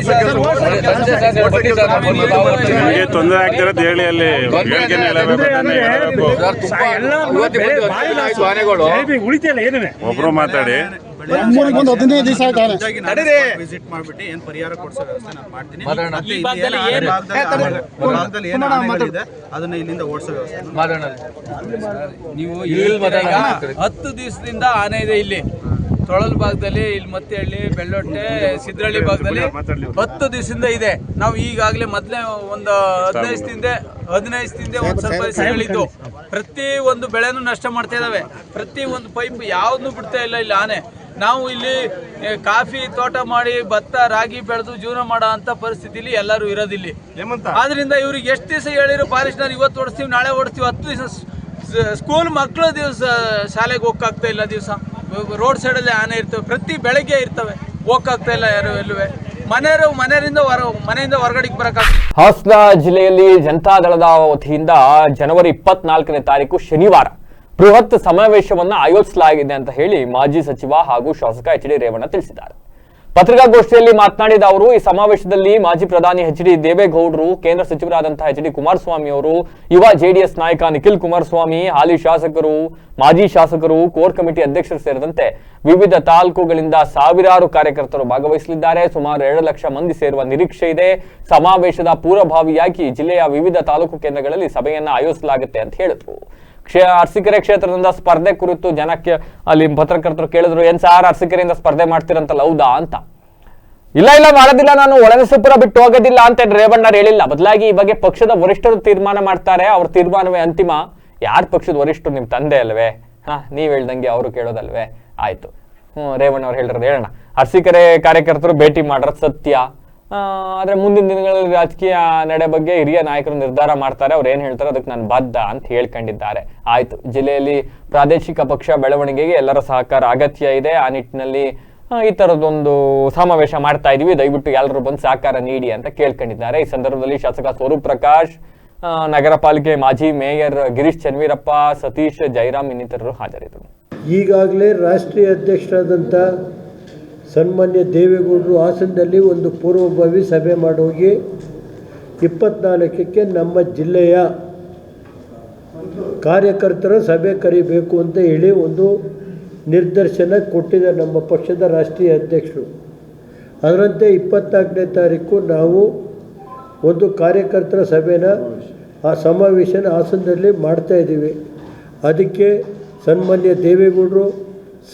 ತೊಂದರೆ ಆಗ್ತಿರೋದು ಹೇಳಿ. ಅಲ್ಲಿ ಒಬ್ರು ಮಾತಾಡಿ ವಿಸಿಟ್ ಮಾಡ್ಬಿಟ್ಟು ಏನ್ ಪರಿಹಾರ ಕೊಡ್ಸೋ ವ್ಯವಸ್ಥೆ ನಾನು ಮಾಡ್ತೀನಿ. ಅದನ್ನ ಇಲ್ಲಿಂದ ಓಡಿಸೋ ವ್ಯವಸ್ಥೆ ನೀವು 10 ದಿವಸದಿಂದ ಆನೆ ಇದೆ ಇಲ್ಲಿ. ತೊಳಲ್ ಭಾಗದಲ್ಲಿ ಇಲ್ಲಿ ಮತ್ತಹಳ್ಳಿ ಬೆಳ್ಳೊಟ್ಟೆ ಸಿದ್ರಳ್ಳಿ ಭಾಗದಲ್ಲಿ 10 ದಿವಸದಿಂದ ಇದೆ. ನಾವು ಈಗಾಗಲೇ ಮೊದಲೇ ಒಂದು 15 ದಿನದಿಂದ ಒಂದು ಸ್ವಲ್ಪ ದಿವಸಗಳಿದ್ದು ಪ್ರತಿ ಒಂದು ಬೆಳೆನೂ ನಷ್ಟ ಮಾಡ್ತಾ ಇದ್ದಾವೆ. ಪ್ರತಿ ಒಂದು ಪೈಪ್ ಯಾವ್ದನ್ನು ಬಿಡ್ತಾ ಇಲ್ಲ ಇಲ್ಲಿ ಆನೆ. ನಾವು ಇಲ್ಲಿ ಕಾಫಿ ತೋಟ ಮಾಡಿ ಭತ್ತ ರಾಗಿ ಬೆಳೆದು ಜೀವನ ಮಾಡೋ ಅಂತ ಪರಿಸ್ಥಿತಿಲಿ ಎಲ್ಲರೂ ಇರೋದಿಲ್ಲ. ಆದ್ರಿಂದ ಇವ್ರಿಗೆ ಎಷ್ಟು ದಿವಸ ಹೇಳಿರೋ ಫಾರೆಸ್ಟ್ನರ್ ಇವತ್ತು ಓಡಿಸ್ತೀವಿ ನಾಳೆ ಓಡಿಸ್ತೀವಿ, 10 ದಿವಸ ಸ್ಕೂಲ್ ಮಕ್ಕಳು ದಿವಸ ಶಾಲೆಗೆ ಹೋಗಕ್ಕಾಗ್ತಾ ಇಲ್ಲ. ದಿವಸ ರೋಡ್ ಸೈಡಲ್ಲಿ ಆನೆ ಇರ್ತವೆ, ಪ್ರತಿ ಬೆಳಗ್ಗೆ ಇರ್ತವೆ, ಹೋಗಕ್ಕಾಗ್ತಾ ಇಲ್ಲ ಯಾರು ಎಲ್ಲುವೆ. ಮನೆಯಿಂದ ಹೊರಗಡೆಗೆ ಬರಕ್ಕಾಗ್ತದೆ. ಹಾಸನ ಜಿಲ್ಲೆಯಲ್ಲಿ ಜನತಾದಳದ ವತಿಯಿಂದ ಜನವರಿ 24ನೇ ತಾರೀಕು ಶನಿವಾರ ಬೃಹತ್ ಸಮಾವೇಶವನ್ನು ಆಯೋಜಿಸಲಾಗಿದೆ ಅಂತ ಹೇಳಿ ಮಾಜಿ ಸಚಿವ ಹಾಗೂ ಶಾಸಕ ಎಚ್ ಡಿ ರೇವಣ್ಣ ತಿಳಿಸಿದ್ದಾರೆ. ಪತ್ರಿಕಾಗೋಷ್ಠಿಯಲ್ಲಿ ಮಾತನಾಡಿದ ಅವರು, ಈ ಸಮಾವೇಶದಲ್ಲಿ ಮಾಜಿ ಪ್ರಧಾನಿ ಎಚ್ ಡಿ ದೇವೇಗೌಡರು, ಕೇಂದ್ರ ಸಚಿವರಾದಂತಹ ಎಚ್ ಡಿ ಕುಮಾರಸ್ವಾಮಿ ಅವರು, ಯುವ ಜೆಡಿಎಸ್ ನಾಯಕ ನಿಖಿಲ್ ಕುಮಾರಸ್ವಾಮಿ, ಹಾಲಿ ಶಾಸಕರು, ಮಾಜಿ ಶಾಸಕರು, ಕೋರ್ ಕಮಿಟಿ ಅಧ್ಯಕ್ಷರು ಸೇರಿದಂತೆ ವಿವಿಧ ತಾಲೂಕುಗಳಿಂದ ಸಾವಿರಾರು ಕಾರ್ಯಕರ್ತರು ಭಾಗವಹಿಸಲಿದ್ದಾರೆ. ಸುಮಾರು 2 ಲಕ್ಷ ಮಂದಿ ಸೇರುವ ನಿರೀಕ್ಷೆ ಇದೆ. ಸಮಾವೇಶದ ಪೂರ್ವಭಾವಿಯಾಗಿ ಜಿಲ್ಲೆಯ ವಿವಿಧ ತಾಲೂಕು ಕೇಂದ್ರಗಳಲ್ಲಿ ಸಭೆಯನ್ನ ಆಯೋಜಿಸಲಾಗುತ್ತೆ ಅಂತ ಹೇಳಿದ್ರು. ಅರಸೀಕೆರೆ ಕ್ಷೇತ್ರದಿಂದ ಸ್ಪರ್ಧೆ ಕುರಿತು ಜನಕ್ಕೆ ಅಲ್ಲಿ ಪತ್ರಕರ್ತರು ಕೇಳಿದ್ರು, ಏನ್ ಸಾರ್ ಅರಸೀಕೆರೆಯಿಂದ ಸ್ಪರ್ಧೆ ಮಾಡ್ತೀರಂತಲ್ಲ, ಹೌದಾ ಅಂತ. ಇಲ್ಲ ಮಾಡೋದಿಲ್ಲ, ನಾನು ಒಳನರಸೀಪುರ ಬಿಟ್ಟು ಹೋಗೋದಿಲ್ಲ ಅಂತ ರೇವಣ್ಣರು ಹೇಳಿಲ್ಲ. ಬದಲಾಗಿ ಈ ಬಗ್ಗೆ ಪಕ್ಷದ ವರಿಷ್ಠರು ತೀರ್ಮಾನ ಮಾಡ್ತಾರೆ, ಅವ್ರ ತೀರ್ಮಾನವೇ ಅಂತಿಮ. ಯಾರ ಪಕ್ಷದ ವರಿಷ್ಠರು ನಿಮ್ ತಂದೆ ಅಲ್ವೇ? ನೀವ್ ಹೇಳ್ದಂಗೆ ಅವರು ಕೇಳೋದಲ್ವೇ? ಆಯ್ತು, ರೇವಣ್ಣ ಅವ್ರು ಹೇಳಿರೋದು ಹೇಳೋಣ. ಅರಸೀಕೆರೆ ಕಾರ್ಯಕರ್ತರು ಭೇಟಿ ಮಾಡೋದು ಸತ್ಯ, ಆದ್ರೆ ಮುಂದಿನ ದಿನಗಳಲ್ಲಿ ರಾಜಕೀಯ ನಡೆ ಬಗ್ಗೆ ಹಿರಿಯ ನಾಯಕರು ನಿರ್ಧಾರ ಮಾಡ್ತಾರೆ, ಅವ್ರು ಏನ್ ಹೇಳ್ತಾರೆ ಅದಕ್ಕೆ ನಾನು ಬಾಧ್ಯ ಅಂತ ಹೇಳ್ಕೊಂಡಿದ್ದಾರೆ. ಆಯ್ತು, ಜಿಲ್ಲೆಯಲ್ಲಿ ಪ್ರಾದೇಶಿಕ ಪಕ್ಷ ಬೆಳವಣಿಗೆಗೆ ಎಲ್ಲರ ಸಹಕಾರ ಅಗತ್ಯ ಇದೆ. ಆ ನಿಟ್ಟಿನಲ್ಲಿ ಈ ತರದೊಂದು ಸಮಾವೇಶ ಮಾಡ್ತಾ ಇದೀವಿ, ದಯವಿಟ್ಟು ಎಲ್ಲರೂ ಬಂದು ಸಹಕಾರ ನೀಡಿ ಅಂತ ಕೇಳ್ಕೊಂಡಿದ್ದಾರೆ. ಈ ಸಂದರ್ಭದಲ್ಲಿ ಶಾಸಕ ಸ್ವರೂಪ್ ಪ್ರಕಾಶ್, ನಗರ ಪಾಲಿಕೆ ಮಾಜಿ ಮೇಯರ್ ಗಿರೀಶ್ ಚನ್ವೀರಪ್ಪ, ಸತೀಶ್ ಜೈರಾಮ್ ಇನ್ನಿತರರು ಹಾಜರಿದ್ದರು. ಈಗಾಗಲೇ ರಾಷ್ಟ್ರೀಯ ಅಧ್ಯಕ್ಷರಾದಂಥ ಸನ್ಮಾನ್ಯ ದೇವೇಗೌಡರು ಹಾಸನದಲ್ಲಿ ಒಂದು ಪೂರ್ವಭಾವಿ ಸಭೆ ಮಾಡೋಗಿ 24ಕ್ಕೆ ನಮ್ಮ ಜಿಲ್ಲೆಯ ಕಾರ್ಯಕರ್ತರ ಸಭೆ ಕರಿಬೇಕು ಅಂತ ಹೇಳಿ ಒಂದು ನಿರ್ದೇಶನ ಕೊಟ್ಟಿದೆ ನಮ್ಮ ಪಕ್ಷದ ರಾಷ್ಟ್ರೀಯ ಅಧ್ಯಕ್ಷರು. ಅದರಂತೆ 24ನೇ ತಾರೀಕು ನಾವು ಒಂದು ಕಾರ್ಯಕರ್ತರ ಸಭೆನ ಆ ಸಮಾವೇಶನ ಹಾಸನದಲ್ಲಿ ಮಾಡ್ತಾಯಿದ್ದೀವಿ. ಅದಕ್ಕೆ ಸನ್ಮಾನ್ಯ ದೇವೇಗೌಡರು,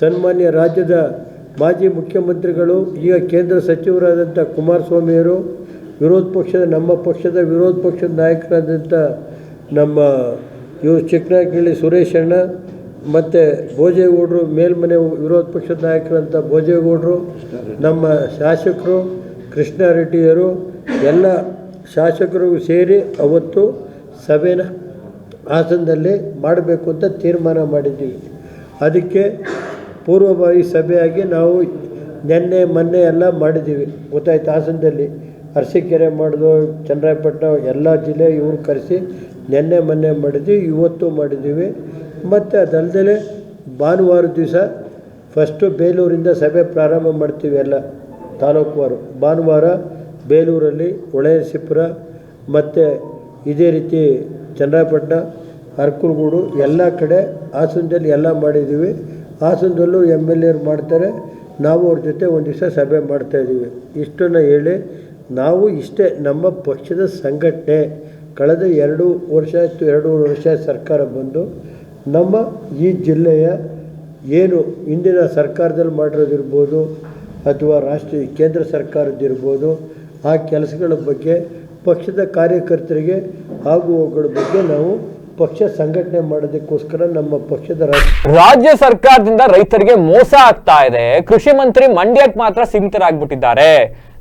ಸನ್ಮಾನ್ಯ ರಾಜ್ಯದ ಮಾಜಿ ಮುಖ್ಯಮಂತ್ರಿಗಳು, ಈಗ ಕೇಂದ್ರ ಸಚಿವರಾದಂಥ ಕುಮಾರಸ್ವಾಮಿಯವರು, ನಮ್ಮ ಪಕ್ಷದ ವಿರೋಧ ಪಕ್ಷದ ನಾಯಕರಾದಂಥ ನಮ್ಮ ಇವರು ಚಿಕ್ಕನಹಳ್ಳಿ ಸುರೇಶ್ ಅಣ್ಣ, ಮತ್ತು ಭೋಜೇಗೌಡರು, ಮೇಲ್ಮನೆ ವಿರೋಧ ಪಕ್ಷದ ನಾಯಕರಂಥ ಭೋಜೇಗೌಡರು, ನಮ್ಮ ಶಾಸಕರು ಕೃಷ್ಣಾರೆಡ್ಡಿಯವರು, ಎಲ್ಲ ಶಾಸಕರು ಸೇರಿ ಅವತ್ತು ಸಭೆನ ಹಾಸನದಲ್ಲಿ ಮಾಡಬೇಕು ಅಂತ ತೀರ್ಮಾನ ಮಾಡಿದ್ದೀವಿ. ಅದಕ್ಕೆ ಪೂರ್ವಭಾವಿ ಸಭೆಯಾಗಿ ನಾವು ಮೊನ್ನೆ ಎಲ್ಲ ಮಾಡಿದ್ದೀವಿ, ಗೊತ್ತಾಯ್ತು. ಹಾಸನದಲ್ಲಿ ಅರಸೀಕೆರೆ ಮಾಡಿದ್ವು, ಚನ್ನರಾಯಪಟ್ಟಣ ಎಲ್ಲ ಜಿಲ್ಲೆ ಇವ್ರು ಕರೆಸಿ ಮೊನ್ನೆ ಮಾಡಿದ್ವಿ, ಇವತ್ತು ಮಾಡಿದ್ದೀವಿ. ಮತ್ತು ಅದಲ್ಲದೆ ಭಾನುವಾರ ದಿವಸ ಫಸ್ಟು ಬೇಲೂರಿಂದ ಸಭೆ ಪ್ರಾರಂಭ ಮಾಡ್ತೀವಿ, ಎಲ್ಲ ತಾಲೂಕುವಾರು. ಭಾನುವಾರ ಬೇಲೂರಲ್ಲಿ, ಹೊಳೆನರಸೀಪುರ ಮತ್ತು ಇದೇ ರೀತಿ ಚನ್ನರಾಯಪಟ್ಟಣ, ಅರಕಲಗೂಡು ಎಲ್ಲ ಕಡೆ ಹಾಸನದಲ್ಲಿ ಎಲ್ಲ ಮಾಡಿದ್ದೀವಿ. ಹಾಸನದಲ್ಲೂ MLA ಮಾಡ್ತಾರೆ, ನಾವು ಅವ್ರ ಜೊತೆ ಒಂದು ದಿವಸ ಸಭೆ ಮಾಡ್ತಾಯಿದ್ದೀವಿ. ಇಷ್ಟನ್ನು ಹೇಳಿ ನಾವು ಇಷ್ಟೇ, ನಮ್ಮ ಪಕ್ಷದ ಸಂಘಟನೆ ಕಳೆದ 2 ವರ್ಷ ಆಯಿತು, 2.5 ವರ್ಷ ಸರ್ಕಾರ ಬಂದು ನಮ್ಮ ಈ ಜಿಲ್ಲೆಯ ಏನು ಇಂದಿನ ಸರ್ಕಾರದಲ್ಲಿ ಮಾಡಿರೋದಿರ್ಬೋದು ಅಥವಾ ಕೇಂದ್ರ ಸರ್ಕಾರದ್ದಿರ್ಬೋದು, ಆ ಕೆಲಸಗಳ ಬಗ್ಗೆ ಪಕ್ಷದ ಕಾರ್ಯಕರ್ತರಿಗೆ ಆಗುವವುಗಳ ಬಗ್ಗೆ ನಾವು ಪಕ್ಷ ಸಂಘಟನೆ ಮಾಡೋದಕ್ಕೋಸ್ಕರ ನಮ್ಮ ಪಕ್ಷದ ರಾಜ್ಯ ಸರ್ಕಾರದಿಂದ ರೈತರಿಗೆ ಮೋಸ ಆಗ್ತಾ ಇದೆ. ಕೃಷಿ ಮಂತ್ರಿ ಮಂಡ್ಯಕ್ಕೆ ಮಾತ್ರ ಸೀಮಿತರಾಗ್ಬಿಟ್ಟಿದ್ದಾರೆ,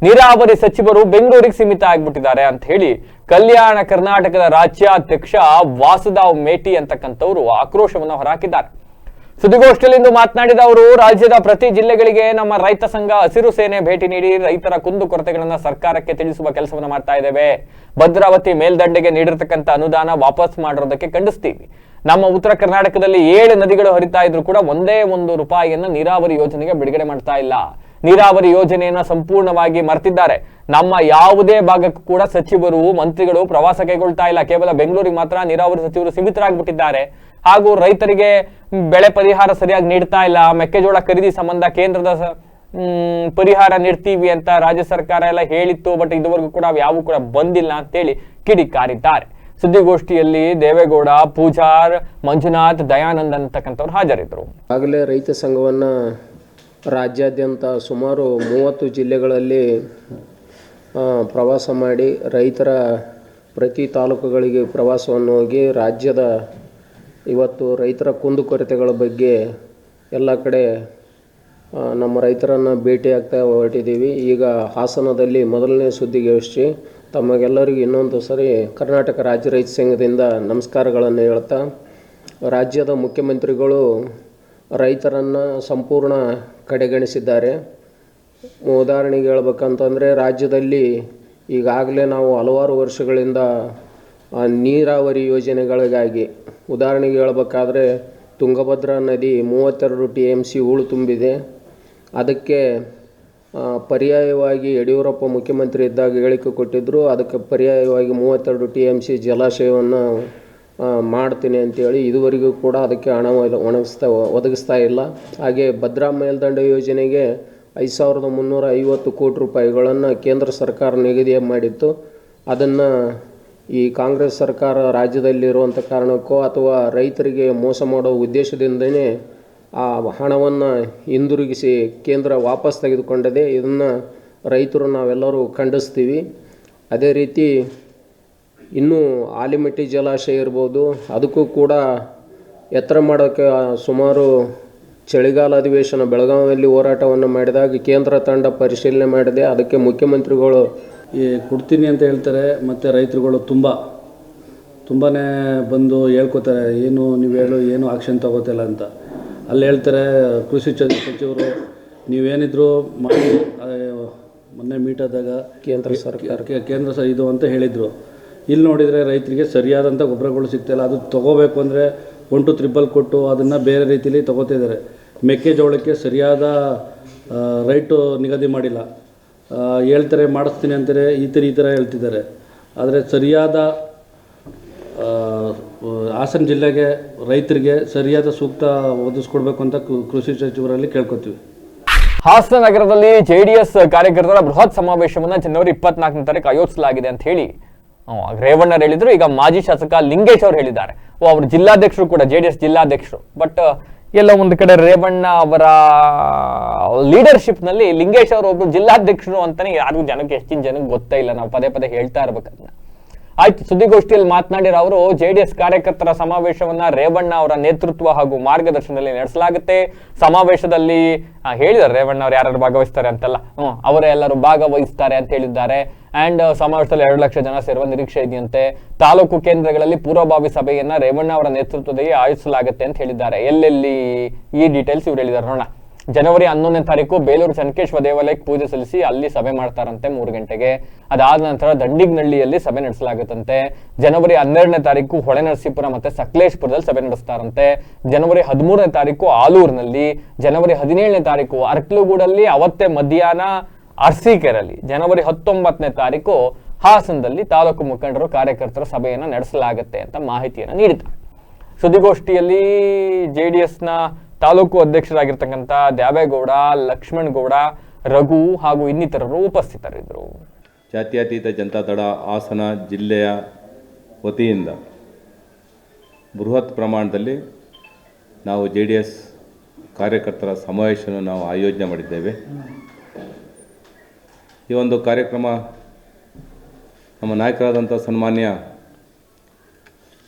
ನೀರಾವರಿ ಸಚಿವರು ಬೆಂಗಳೂರಿಗೆ ಸೀಮಿತ ಆಗ್ಬಿಟ್ಟಿದ್ದಾರೆ ಅಂತ ಹೇಳಿ ಕಲ್ಯಾಣ ಕರ್ನಾಟಕದ ರಾಜ್ಯಾಧ್ಯಕ್ಷ ವಾಸುದೇವ್ ಮೇಟಿ ಅಂತಕ್ಕಂಥವ್ರು ಆಕ್ರೋಶವನ್ನು ಹೊರಹಾಕಿದ್ದಾರೆ. ಸುದ್ದಿಗೋಷ್ಠಿಯಲ್ಲಿಂದು ಮಾತನಾಡಿದ ಅವರು, ರಾಜ್ಯದ ಪ್ರತಿ ಜಿಲ್ಲೆಗಳಿಗೆ ನಮ್ಮ ರೈತ ಸಂಘ ಹಸಿರು ಸೇನೆ ಭೇಟಿ ನೀಡಿ ರೈತರ ಕುಂದು ಕೊರತೆಗಳನ್ನ ಸರ್ಕಾರಕ್ಕೆ ತಿಳಿಸುವ ಕೆಲಸವನ್ನ ಮಾಡ್ತಾ ಇದ್ದೇವೆ. ಭದ್ರಾವತಿ ಮೇಲ್ದಂಡೆಗೆ ನೀಡಿರ್ತಕ್ಕಂಥ ಅನುದಾನ ವಾಪಸ್ ಮಾಡಿರೋದಕ್ಕೆ ಖಂಡಿಸ್ತೀವಿ. ನಮ್ಮ ಉತ್ತರ ಕರ್ನಾಟಕದಲ್ಲಿ 7 ನದಿಗಳು ಹರಿತಾ ಇದ್ರು ಕೂಡ ಒಂದೇ ಒಂದು ರೂಪಾಯಿಯನ್ನ ನೀರಾವರಿ ಯೋಜನೆಗೆ ಬಿಡುಗಡೆ ಮಾಡ್ತಾ ಇಲ್ಲ. ನೀರಾವರಿ ಯೋಜನೆಯನ್ನ ಸಂಪೂರ್ಣವಾಗಿ ಮರೆತಿದ್ದಾರೆ. ನಮ್ಮ ಯಾವುದೇ ಭಾಗಕ್ಕೂ ಕೂಡ ಸಚಿವರು ಮಂತ್ರಿಗಳು ಪ್ರವಾಸ ಕೈಗೊಳ್ತಾ ಇಲ್ಲ. ಕೇವಲ ಬೆಂಗಳೂರಿಗೆ ಮಾತ್ರ ನೀರಾವರಿ ಸಚಿವರು ಸೀಮಿತರಾಗ್ಬಿಟ್ಟಿದ್ದಾರೆ. ಹಾಗೂ ರೈತರಿಗೆ ಬೆಳೆ ಪರಿಹಾರ ಸರಿಯಾಗಿ ನೀಡ್ತಾ ಇಲ್ಲ. ಮೆಕ್ಕೆಜೋಳ ಖರೀದಿ ಸಂಬಂಧ ಕೇಂದ್ರದ ಪರಿಹಾರ ನೀಡ್ತೀವಿ ಅಂತ ರಾಜ್ಯ ಸರ್ಕಾರ ಎಲ್ಲ ಹೇಳಿತ್ತು, ಬಟ್ ಇದುವರೆಗೂ ಕೂಡ ಯಾವ ಕೂಡ ಬಂದಿಲ್ಲ ಅಂತೇಳಿ ಕಿಡಿಕಾರಿದ್ದಾರೆ. ಸುದ್ದಿಗೋಷ್ಠಿಯಲ್ಲಿ ದೇವೇಗೌಡ, ಪೂಜಾರ್, ಮಂಜುನಾಥ್, ದಯಾನಂದ್ ಅಂತಕ್ಕಂಥವ್ರು ಹಾಜರಿದ್ದರು. ಆಗಲೇ ರೈತ ಸಂಘವನ್ನ ರಾಜ್ಯಾದ್ಯಂತ ಸುಮಾರು 30 ಜಿಲ್ಲೆಗಳಲ್ಲಿ ಪ್ರವಾಸ ಮಾಡಿ ರೈತರ ಪ್ರತಿ ತಾಲೂಕುಗಳಿಗೆ ಪ್ರವಾಸವನ್ನು ಹೋಗಿ ರಾಜ್ಯದ ಇವತ್ತು ರೈತರ ಕುಂದುಕೊರತೆಗಳ ಬಗ್ಗೆ ಎಲ್ಲ ಕಡೆ ನಮ್ಮ ರೈತರನ್ನು ಭೇಟಿಯಾಗ್ತಾ ಹೊರಟಿದ್ದೀವಿ. ಈಗ ಹಾಸನದಲ್ಲಿ ಮೊದಲನೇ ಸುದ್ದಿಗೋಷ್ಠಿ. ತಮಗೆಲ್ಲರಿಗೂ ಇನ್ನೊಂದು ಸರಿ ಕರ್ನಾಟಕ ರಾಜ್ಯ ರೈತ ಸಂಘದಿಂದ ನಮಸ್ಕಾರಗಳನ್ನು ಹೇಳ್ತಾ, ರಾಜ್ಯದ ಮುಖ್ಯಮಂತ್ರಿಗಳು ರೈತರನ್ನು ಸಂಪೂರ್ಣ ಕಡೆಗಣಿಸಿದ್ದಾರೆ. ಉದಾಹರಣೆಗೆ ಹೇಳ್ಬೇಕಂತಂದರೆ ರಾಜ್ಯದಲ್ಲಿ ಈಗಾಗಲೇ ನಾವು ಹಲವಾರು ವರ್ಷಗಳಿಂದ ನೀರಾವರಿ ಯೋಜನೆಗಳಿಗಾಗಿ, ಉದಾಹರಣೆಗೆ ಹೇಳ್ಬೇಕಾದ್ರೆ ತುಂಗಭದ್ರಾ ನದಿ 32 TMC ಹೂಳು ತುಂಬಿದೆ. ಅದಕ್ಕೆ ಪರ್ಯಾಯವಾಗಿ ಯಡಿಯೂರಪ್ಪ ಮುಖ್ಯಮಂತ್ರಿ ಇದ್ದಾಗ ಹೇಳಿಕೆ ಕೊಟ್ಟಿದ್ದರು. ಅದಕ್ಕೆ ಪರ್ಯಾಯವಾಗಿ 32 TMC ಜಲಾಶಯವನ್ನು ಮಾಡ್ತೀನಿ ಅಂತೇಳಿ ಇದುವರೆಗೂ ಕೂಡ ಅದಕ್ಕೆ ಹಣ ಒದಗಿಸ್ತಾ ಇಲ್ಲ. ಹಾಗೆ ಭದ್ರಾ ಮೇಲ್ದಂಡೆ ಯೋಜನೆಗೆ 5350 ಕೋಟಿ ರೂಪಾಯಿಗಳನ್ನು ಕೇಂದ್ರ ಸರ್ಕಾರ ನಿಗದಿ ಮಾಡಿತ್ತು. ಅದನ್ನು ಈ ಕಾಂಗ್ರೆಸ್ ಸರ್ಕಾರ ರಾಜ್ಯದಲ್ಲಿರುವಂಥ ಕಾರಣಕ್ಕೋ ಅಥವಾ ರೈತರಿಗೆ ಮೋಸ ಮಾಡೋ ಉದ್ದೇಶದಿಂದನೇ ಆ ಹಣವನ್ನು ಹಿಂದಿರುಗಿಸಿ ಕೇಂದ್ರ ವಾಪಸ್ ತೆಗೆದುಕೊಂಡಿದೆ. ಇದನ್ನು ರೈತರು ನಾವೆಲ್ಲರೂ ಖಂಡಿಸ್ತೀವಿ. ಅದೇ ರೀತಿ ಇನ್ನೂ ಆಲಿಮಟ್ಟಿ ಜಲಾಶಯ ಇರ್ಬೋದು, ಅದಕ್ಕೂ ಕೂಡ ಎತ್ತರ ಮಾಡೋಕ್ಕೆ ಸುಮಾರು ಚಳಿಗಾಲ ಅಧಿವೇಶನ ಬೆಳಗಾವಿಯಲ್ಲಿ ಹೋರಾಟವನ್ನು ಮಾಡಿದಾಗ ಕೇಂದ್ರ ತಂಡ ಪರಿಶೀಲನೆ ಮಾಡಿದೆ. ಅದಕ್ಕೆ ಮುಖ್ಯಮಂತ್ರಿಗಳು ಕೊಡ್ತೀನಿ ಅಂತ ಹೇಳ್ತಾರೆ, ಮತ್ತು ರೈತರುಗಳು ತುಂಬಾ ಬಂದು ಹೇಳ್ಕೊತಾರೆ, ಏನು ನೀವು ಹೇಳು ಏನು ಆಕ್ಷನ್ ತಗೋತಿಲ್ಲ ಅಂತ. ಅಲ್ಲಿ ಹೇಳ್ತಾರೆ ಕೃಷಿ ಸಚಿವರು ನೀವೇನಿದ್ರು ಮಾಡಿ, ಮೊನ್ನೆ ಮೀಟ್ ಆದಾಗ ಕೇಂದ್ರ ಸರ್ಕಾರ ಇದು ಅಂತ ಹೇಳಿದರು. ಇಲ್ಲಿ ನೋಡಿದರೆ ರೈತರಿಗೆ ಸರಿಯಾದಂಥ ಗೊಬ್ಬರಗಳು ಸಿಗ್ತಾಯಿಲ್ಲ. ಅದು ತೊಗೋಬೇಕು ಅಂದರೆ 1 to 3 ಕೊಟ್ಟು ಅದನ್ನು ಬೇರೆ ರೀತಿಯಲ್ಲಿ ತೊಗೋತಿದ್ದಾರೆ. ಮೆಕ್ಕೆಜೋಳಕ್ಕೆ ಸರಿಯಾದ ರೈಟು ನಿಗದಿ ಮಾಡಿಲ್ಲ. ಹೇಳ್ತಾರೆ ಮಾಡಿಸ್ತೀನಿ ಅಂತಾರೆ, ಈ ಥರ ಹೇಳ್ತಿದ್ದಾರೆ. ಆದರೆ ಸರಿಯಾದ ಹಾಸನ ಜಿಲ್ಲೆಗೆ ರೈತರಿಗೆ ಸರಿಯಾದ ಸೂಕ್ತ ಒದಗಿಸ್ಕೊಡ್ಬೇಕು ಅಂತ ಕೃಷಿ ಸಚಿವರಲ್ಲಿ ಕೇಳ್ಕೊತೀವಿ. ಹಾಸನ ನಗರದಲ್ಲಿ ಜೆಡಿಎಸ್ ಕಾರ್ಯಕರ್ತರ ಬೃಹತ್ ಸಮಾವೇಶವನ್ನು ಜನವರಿ 24ನೇ ತಾರೀಕು ಆಯೋಜಿಸಲಾಗಿದೆ ಅಂತ ಹೇಳಿ ರೇವಣ್ಣರು ಹೇಳಿದ್ರು. ಈಗ ಮಾಜಿ ಶಾಸಕ ಲಿಂಗೇಶ್ ಅವರು ಹೇಳಿದ್ದಾರೆ. ಅವರು ಜಿಲ್ಲಾಧ್ಯಕ್ಷರು ಕೂಡ, ಜೆಡಿಎಸ್ ಜಿಲ್ಲಾಧ್ಯಕ್ಷರು. ಬಟ್ ಎಲ್ಲ ಒಂದು ಕಡೆ ರೇವಣ್ಣ ಅವರ ಲೀಡರ್ಶಿಪ್ ನಲ್ಲಿ ಲಿಂಗೇಶ್ ಅವರು ಒಬ್ರು ಜಿಲ್ಲಾಧ್ಯಕ್ಷರು ಅಂತಾನೆ ಯಾರಿಗೂ ಜನಕ್ಕೆ ಹೆಚ್ಚಿನ ಜನಕ್ಕೆ ಗೊತ್ತೇ ಇಲ್ಲ. ನಾವು ಪದೇ ಪದೇ ಹೇಳ್ತಾ ಇರ್ಬೇಕನ್ನ. ಆಯ್ತು, ಸುದ್ದಿಗೋಷ್ಠಿಯಲ್ಲಿ ಮಾತನಾಡಿರೋ ಅವರು ಜೆಡಿಎಸ್ ಕಾರ್ಯಕರ್ತರ ಸಮಾವೇಶವನ್ನ ರೇವಣ್ಣ ಅವರ ನೇತೃತ್ವ ಹಾಗೂ ಮಾರ್ಗದರ್ಶನದಲ್ಲಿ ನಡೆಸಲಾಗುತ್ತೆ. ಸಮಾವೇಶದಲ್ಲಿ ಹೇಳಿದ್ದಾರೆ ರೇವಣ್ಣ ಅವರು ಯಾರು ಭಾಗವಹಿಸ್ತಾರೆ ಅಂತೆಲ್ಲ, ಅವರೆಲ್ಲರೂ ಭಾಗವಹಿಸ್ತಾರೆ ಅಂತ ಹೇಳಿದ್ದಾರೆ. ಅಂಡ್ ಸಮಾವೇಶದಲ್ಲಿ 2 ಲಕ್ಷ ಜನ ಸೇರುವ ನಿರೀಕ್ಷೆ ಇದೆಯಂತೆ. ತಾಲೂಕು ಕೇಂದ್ರಗಳಲ್ಲಿ ಪೂರ್ವಭಾವಿ ಸಭೆಯನ್ನ ರೇವಣ್ಣ ಅವರ ನೇತೃತ್ವದಲ್ಲಿ ಆಯೋಜಿಸಲಾಗುತ್ತೆ ಅಂತ ಹೇಳಿದ್ದಾರೆ. ಎಲ್ಲೆಲ್ಲಿ ಈ ಡೀಟೇಲ್ಸ್ ಇವ್ರು ಹೇಳಿದ್ದಾರೆ ನೋಡೋಣ. ಜನವರಿ 11ನೇ ತಾರೀಕು ಬೇಲೂರು ಚನ್ನಕೇಶ್ವರ ದೇವಾಲಯಕ್ಕೆ ಪೂಜೆ ಸಲ್ಲಿಸಿ ಅಲ್ಲಿ ಸಭೆ ಮಾಡ್ತಾರಂತೆ 3 ಗಂಟೆಗೆ. ಅದಾದ ನಂತರ ದಂಡಿಗ್ನಹಳ್ಳಿಯಲ್ಲಿ ಸಭೆ ನಡೆಸಲಾಗುತ್ತಂತೆ. ಜನವರಿ 12ನೇ ತಾರೀಕು ಹೊಳೆನರಸೀಪುರ ಮತ್ತೆ ಸಕಲೇಶ್ಪುರದಲ್ಲಿ ಸಭೆ ನಡೆಸ್ತಾರಂತೆ. ಜನವರಿ 13ನೇ ತಾರೀಕು ಆಲೂರಿನಲ್ಲಿ, ಜನವರಿ 17ನೇ ತಾರೀಕು ಅರ್ಕಲಗೂಡಲ್ಲಿ, ಅವತ್ತೇ ಮಧ್ಯಾಹ್ನ ಅರಸೀಕೆರೆಯಲ್ಲಿ, ಜನವರಿ 19ನೇ ತಾರೀಕು ಹಾಸನದಲ್ಲಿ ತಾಲೂಕು ಮುಖಂಡರು ಕಾರ್ಯಕರ್ತರ ಸಭೆಯನ್ನು ನಡೆಸಲಾಗುತ್ತೆ ಅಂತ ಮಾಹಿತಿಯನ್ನು ನೀಡಿದ್ದಾರೆ. ಸುದ್ದಿಗೋಷ್ಠಿಯಲ್ಲಿ ಜೆಡಿಎಸ್ನ ತಾಲೂಕು ಅಧ್ಯಕ್ಷರಾಗಿರ್ತಕ್ಕಂಥ ದ್ಯಾವೇಗೌಡ, ಲಕ್ಷ್ಮಣ್ ಗೌಡ, ರಘು ಹಾಗೂ ಇನ್ನಿತರರು ಉಪಸ್ಥಿತರಿದ್ದರು. ಜಾತ್ಯತೀತ ಜನತಾದಳ ಹಾಸನ ಜಿಲ್ಲೆಯ ವತಿಯಿಂದ ಬೃಹತ್ ಪ್ರಮಾಣದಲ್ಲಿ ನಾವು ಜೆಡಿಎಸ್ ಕಾರ್ಯಕರ್ತರ ಸಮಾವೇಶವನ್ನು ನಾವು ಆಯೋಜನೆ ಮಾಡಿದ್ದೇವೆ. ಈ ಒಂದು ಕಾರ್ಯಕ್ರಮ ನಮ್ಮ ನಾಯಕರಾದಂಥ ಸನ್ಮಾನ್ಯ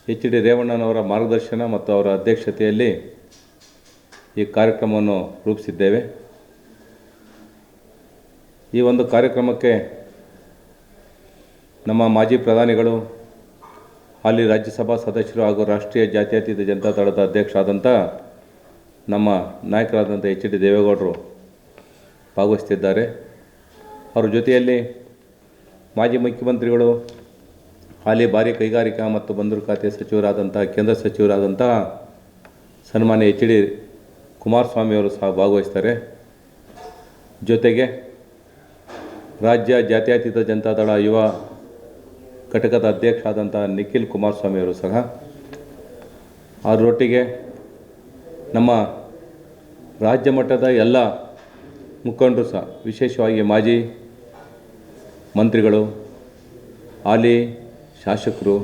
ಎಚ್ ಡಿ ರೇವಣ್ಣನವರ ಮಾರ್ಗದರ್ಶನ ಮತ್ತು ಅವರ ಅಧ್ಯಕ್ಷತೆಯಲ್ಲಿ ಈ ಕಾರ್ಯಕ್ರಮವನ್ನು ರೂಪಿಸಿದ್ದೇವೆ. ಈ ಒಂದು ಕಾರ್ಯಕ್ರಮಕ್ಕೆ ನಮ್ಮ ಮಾಜಿ ಪ್ರಧಾನಿಗಳು, ಹಾಲಿ ರಾಜ್ಯಸಭಾ ಸದಸ್ಯರು ಹಾಗೂ ರಾಷ್ಟ್ರೀಯ ಜಾತ್ಯತೀತ ಜನತಾದಳದ ಅಧ್ಯಕ್ಷರಾದಂಥ ನಮ್ಮ ನಾಯಕರಾದಂಥ ಎಚ್ ಡಿ ದೇವೇಗೌಡರು ಭಾಗವಹಿಸ್ತಿದ್ದಾರೆ. ಅವರ ಜೊತೆಯಲ್ಲಿ ಮಾಜಿ ಮುಖ್ಯಮಂತ್ರಿಗಳು, ಹಾಲಿ ಭಾರಿ ಕೈಗಾರಿಕಾ ಮತ್ತು ಬಂದರು ಖಾತೆ ಸಚಿವರಾದಂಥ ಕೇಂದ್ರ ಸಚಿವರಾದಂತಹ ಸನ್ಮಾನ್ಯ ಎಚ್ ಡಿ ಕುಮಾರಸ್ವಾಮಿಯವರು ಸಹ ಭಾಗವಹಿಸ್ತಾರೆ. ಜೊತೆಗೆ ರಾಜ್ಯ ಜಾತ್ಯತೀತ ಜನತಾದಳ ಯುವ ಘಟಕದ ಅಧ್ಯಕ್ಷರಾದಂಥ ನಿಖಿಲ್ ಕುಮಾರಸ್ವಾಮಿಯವರು ಸಹ, ಅವರೊಟ್ಟಿಗೆ ನಮ್ಮ ರಾಜ್ಯ ಮಟ್ಟದ ಎಲ್ಲ ಮುಖಂಡರು ಸಹ, ವಿಶೇಷವಾಗಿ ಮಾಜಿ ಮಂತ್ರಿಗಳು, ಹಾಲಿ ಶಾಸಕರು,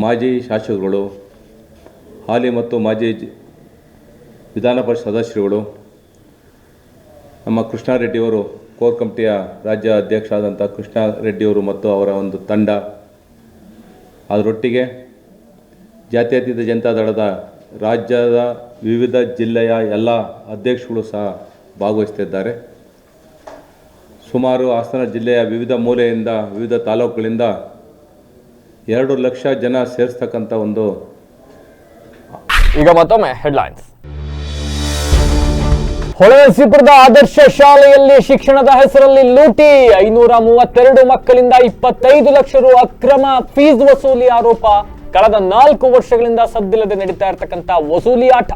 ಮಾಜಿ ಶಾಸಕರುಗಳು, ಹಾಲಿ ಮತ್ತು ಮಾಜಿ ವಿಧಾನ ಪರಿಷತ್ ಸದಸ್ಯರುಗಳು ನಮ್ಮ ಕೃಷ್ಣಾರೆಡ್ಡಿಯವರು ಕೋರ್ ಕಮಿಟಿಯ ರಾಜ್ಯ ಅಧ್ಯಕ್ಷ ಆದಂಥ ಕೃಷ್ಣಾರೆಡ್ಡಿಯವರು ಮತ್ತು ಅವರ ಒಂದು ತಂಡ, ಅದರೊಟ್ಟಿಗೆ ಜಾತ್ಯತೀತ ಜನತಾದಳದ ರಾಜ್ಯದ ವಿವಿಧ ಜಿಲ್ಲೆಯ ಎಲ್ಲ ಅಧ್ಯಕ್ಷಗಳು ಸಹ ಭಾಗವಹಿಸ್ತಿದ್ದಾರೆ. ಸುಮಾರು ಹಾಸನ ಜಿಲ್ಲೆಯ ವಿವಿಧ ಮೂಲೆಯಿಂದ, ವಿವಿಧ ತಾಲೂಕುಗಳಿಂದ 2 ಲಕ್ಷ ಜನ ಸೇರಿಸ್ತಕ್ಕಂಥ ಒಂದು. ಈಗ ಮತ್ತೊಮ್ಮೆ ಹೆಡ್ಲೈನ್ಸ್. ಹೊಳೆನರಸೀಪುರದ ಆದರ್ಶ ಶಾಲೆಯಲ್ಲಿ ಶಿಕ್ಷಣದ ಹೆಸರಲ್ಲಿ ಲೂಟಿ, 532 ಮಕ್ಕಳಿಂದ 25 ಲಕ್ಷ ರು ಅಕ್ರಮ ಫೀಸ್ ವಸೂಲಿ ಆರೋಪ. ಕಳೆದ 4 ವರ್ಷಗಳಿಂದ ಸದ್ದಿಲ್ಲದೆ ನಡೀತಾ ಇರತಕ್ಕಂಥ ವಸೂಲಿ ಆಟ.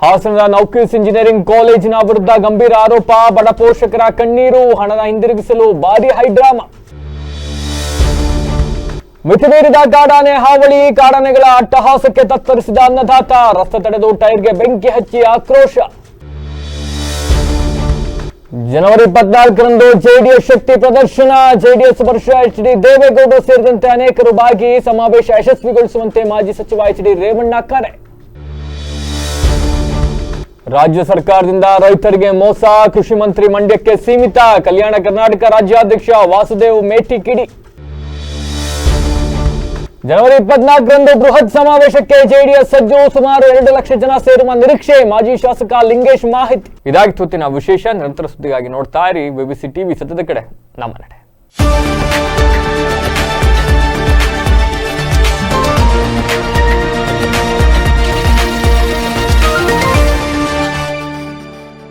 ಹಾಸನದ ನೌಕೀಸ್ ಇಂಜಿನಿಯರಿಂಗ್ ಕಾಲೇಜಿನ ವಿರುದ್ಧ ಗಂಭೀರ ಆರೋಪ, ಬಡ ಪೋಷಕರ ಕಣ್ಣೀರು, ಹಣದ ಹಿಂದಿರುಗಿಸಲು ಭಾರಿ ಹೈಡ್ರಾಮಾ. ಮಿತಿಮೀರಿದ ಕಾಡಾನೆ ಹಾವಳಿ, ಕಾಡಾನೆಗಳ ಅಟ್ಟಹಾಸಕ್ಕೆ ತತ್ತರಿಸಿದ ಅನ್ನದಾತ, ರಸ್ತೆ ತಡೆದು ಟೈರ್ಗೆ ಬೆಂಕಿ ಹಚ್ಚಿ ಆಕ್ರೋಶ. ಜನವರಿ 14ರಂದು ಜೆಡಿಎಸ್ ಶಕ್ತಿ ಪ್ರದರ್ಶನ, ಜೆಡಿಎಸ್ ವರ್ಷ ಎಚ್ ಡಿ ದೇವೇಗೌಡ ಸೇರಿದಂತೆ ಅನೇಕರು ಭಾಗಿ, ಸಮಾವೇಶ ಯಶಸ್ವಿಗೊಳಿಸುವಂತೆ ಮಾಜಿ ಸಚಿವ ಎಚ್ ಡಿ ರೇವಣ್ಣ ಕರೆ. ರಾಜ್ಯ ಸರ್ಕಾರದಿಂದ ರೈತರಿಗೆ ಮೋಸ, ಕೃಷಿ ಮಂತ್ರಿ ಮಂಡ್ಯಕ್ಕೆ ಸೀಮಿತ, ಕಲ್ಯಾಣ ಕರ್ನಾಟಕ ರಾಜ್ಯಾಧ್ಯಕ್ಷ ವಾಸುದೇವ್ ಮೇಟಿ ಕಿಡಿ. ಜನವರಿ 24ರಂದು ಬೃಹತ್ ಸಮಾವೇಶಕ್ಕೆ ಜೆಡಿಎಸ್ ಸಜ್ಜು, ಸುಮಾರು 2 ಲಕ್ಷ ಜನ ಸೇರುವ ನಿರೀಕ್ಷೆ, ಮಾಜಿ ಶಾಸಕ ಲಿಂಗೇಶ್ ಮಾಹಿತಿ. ಇದಾಗಿತ್ತು ಹೊತ್ತಿನ ವಿಶೇಷ. ನಿರಂತರ ಸುದ್ದಿಗಾಗಿ ನೋಡ್ತಾ ಇರಿ ವಿಬಿಸಿ ಟಿವಿ, ಸತ್ಯದ ಕಡೆ ನಮ್ಮ ನಡೆ.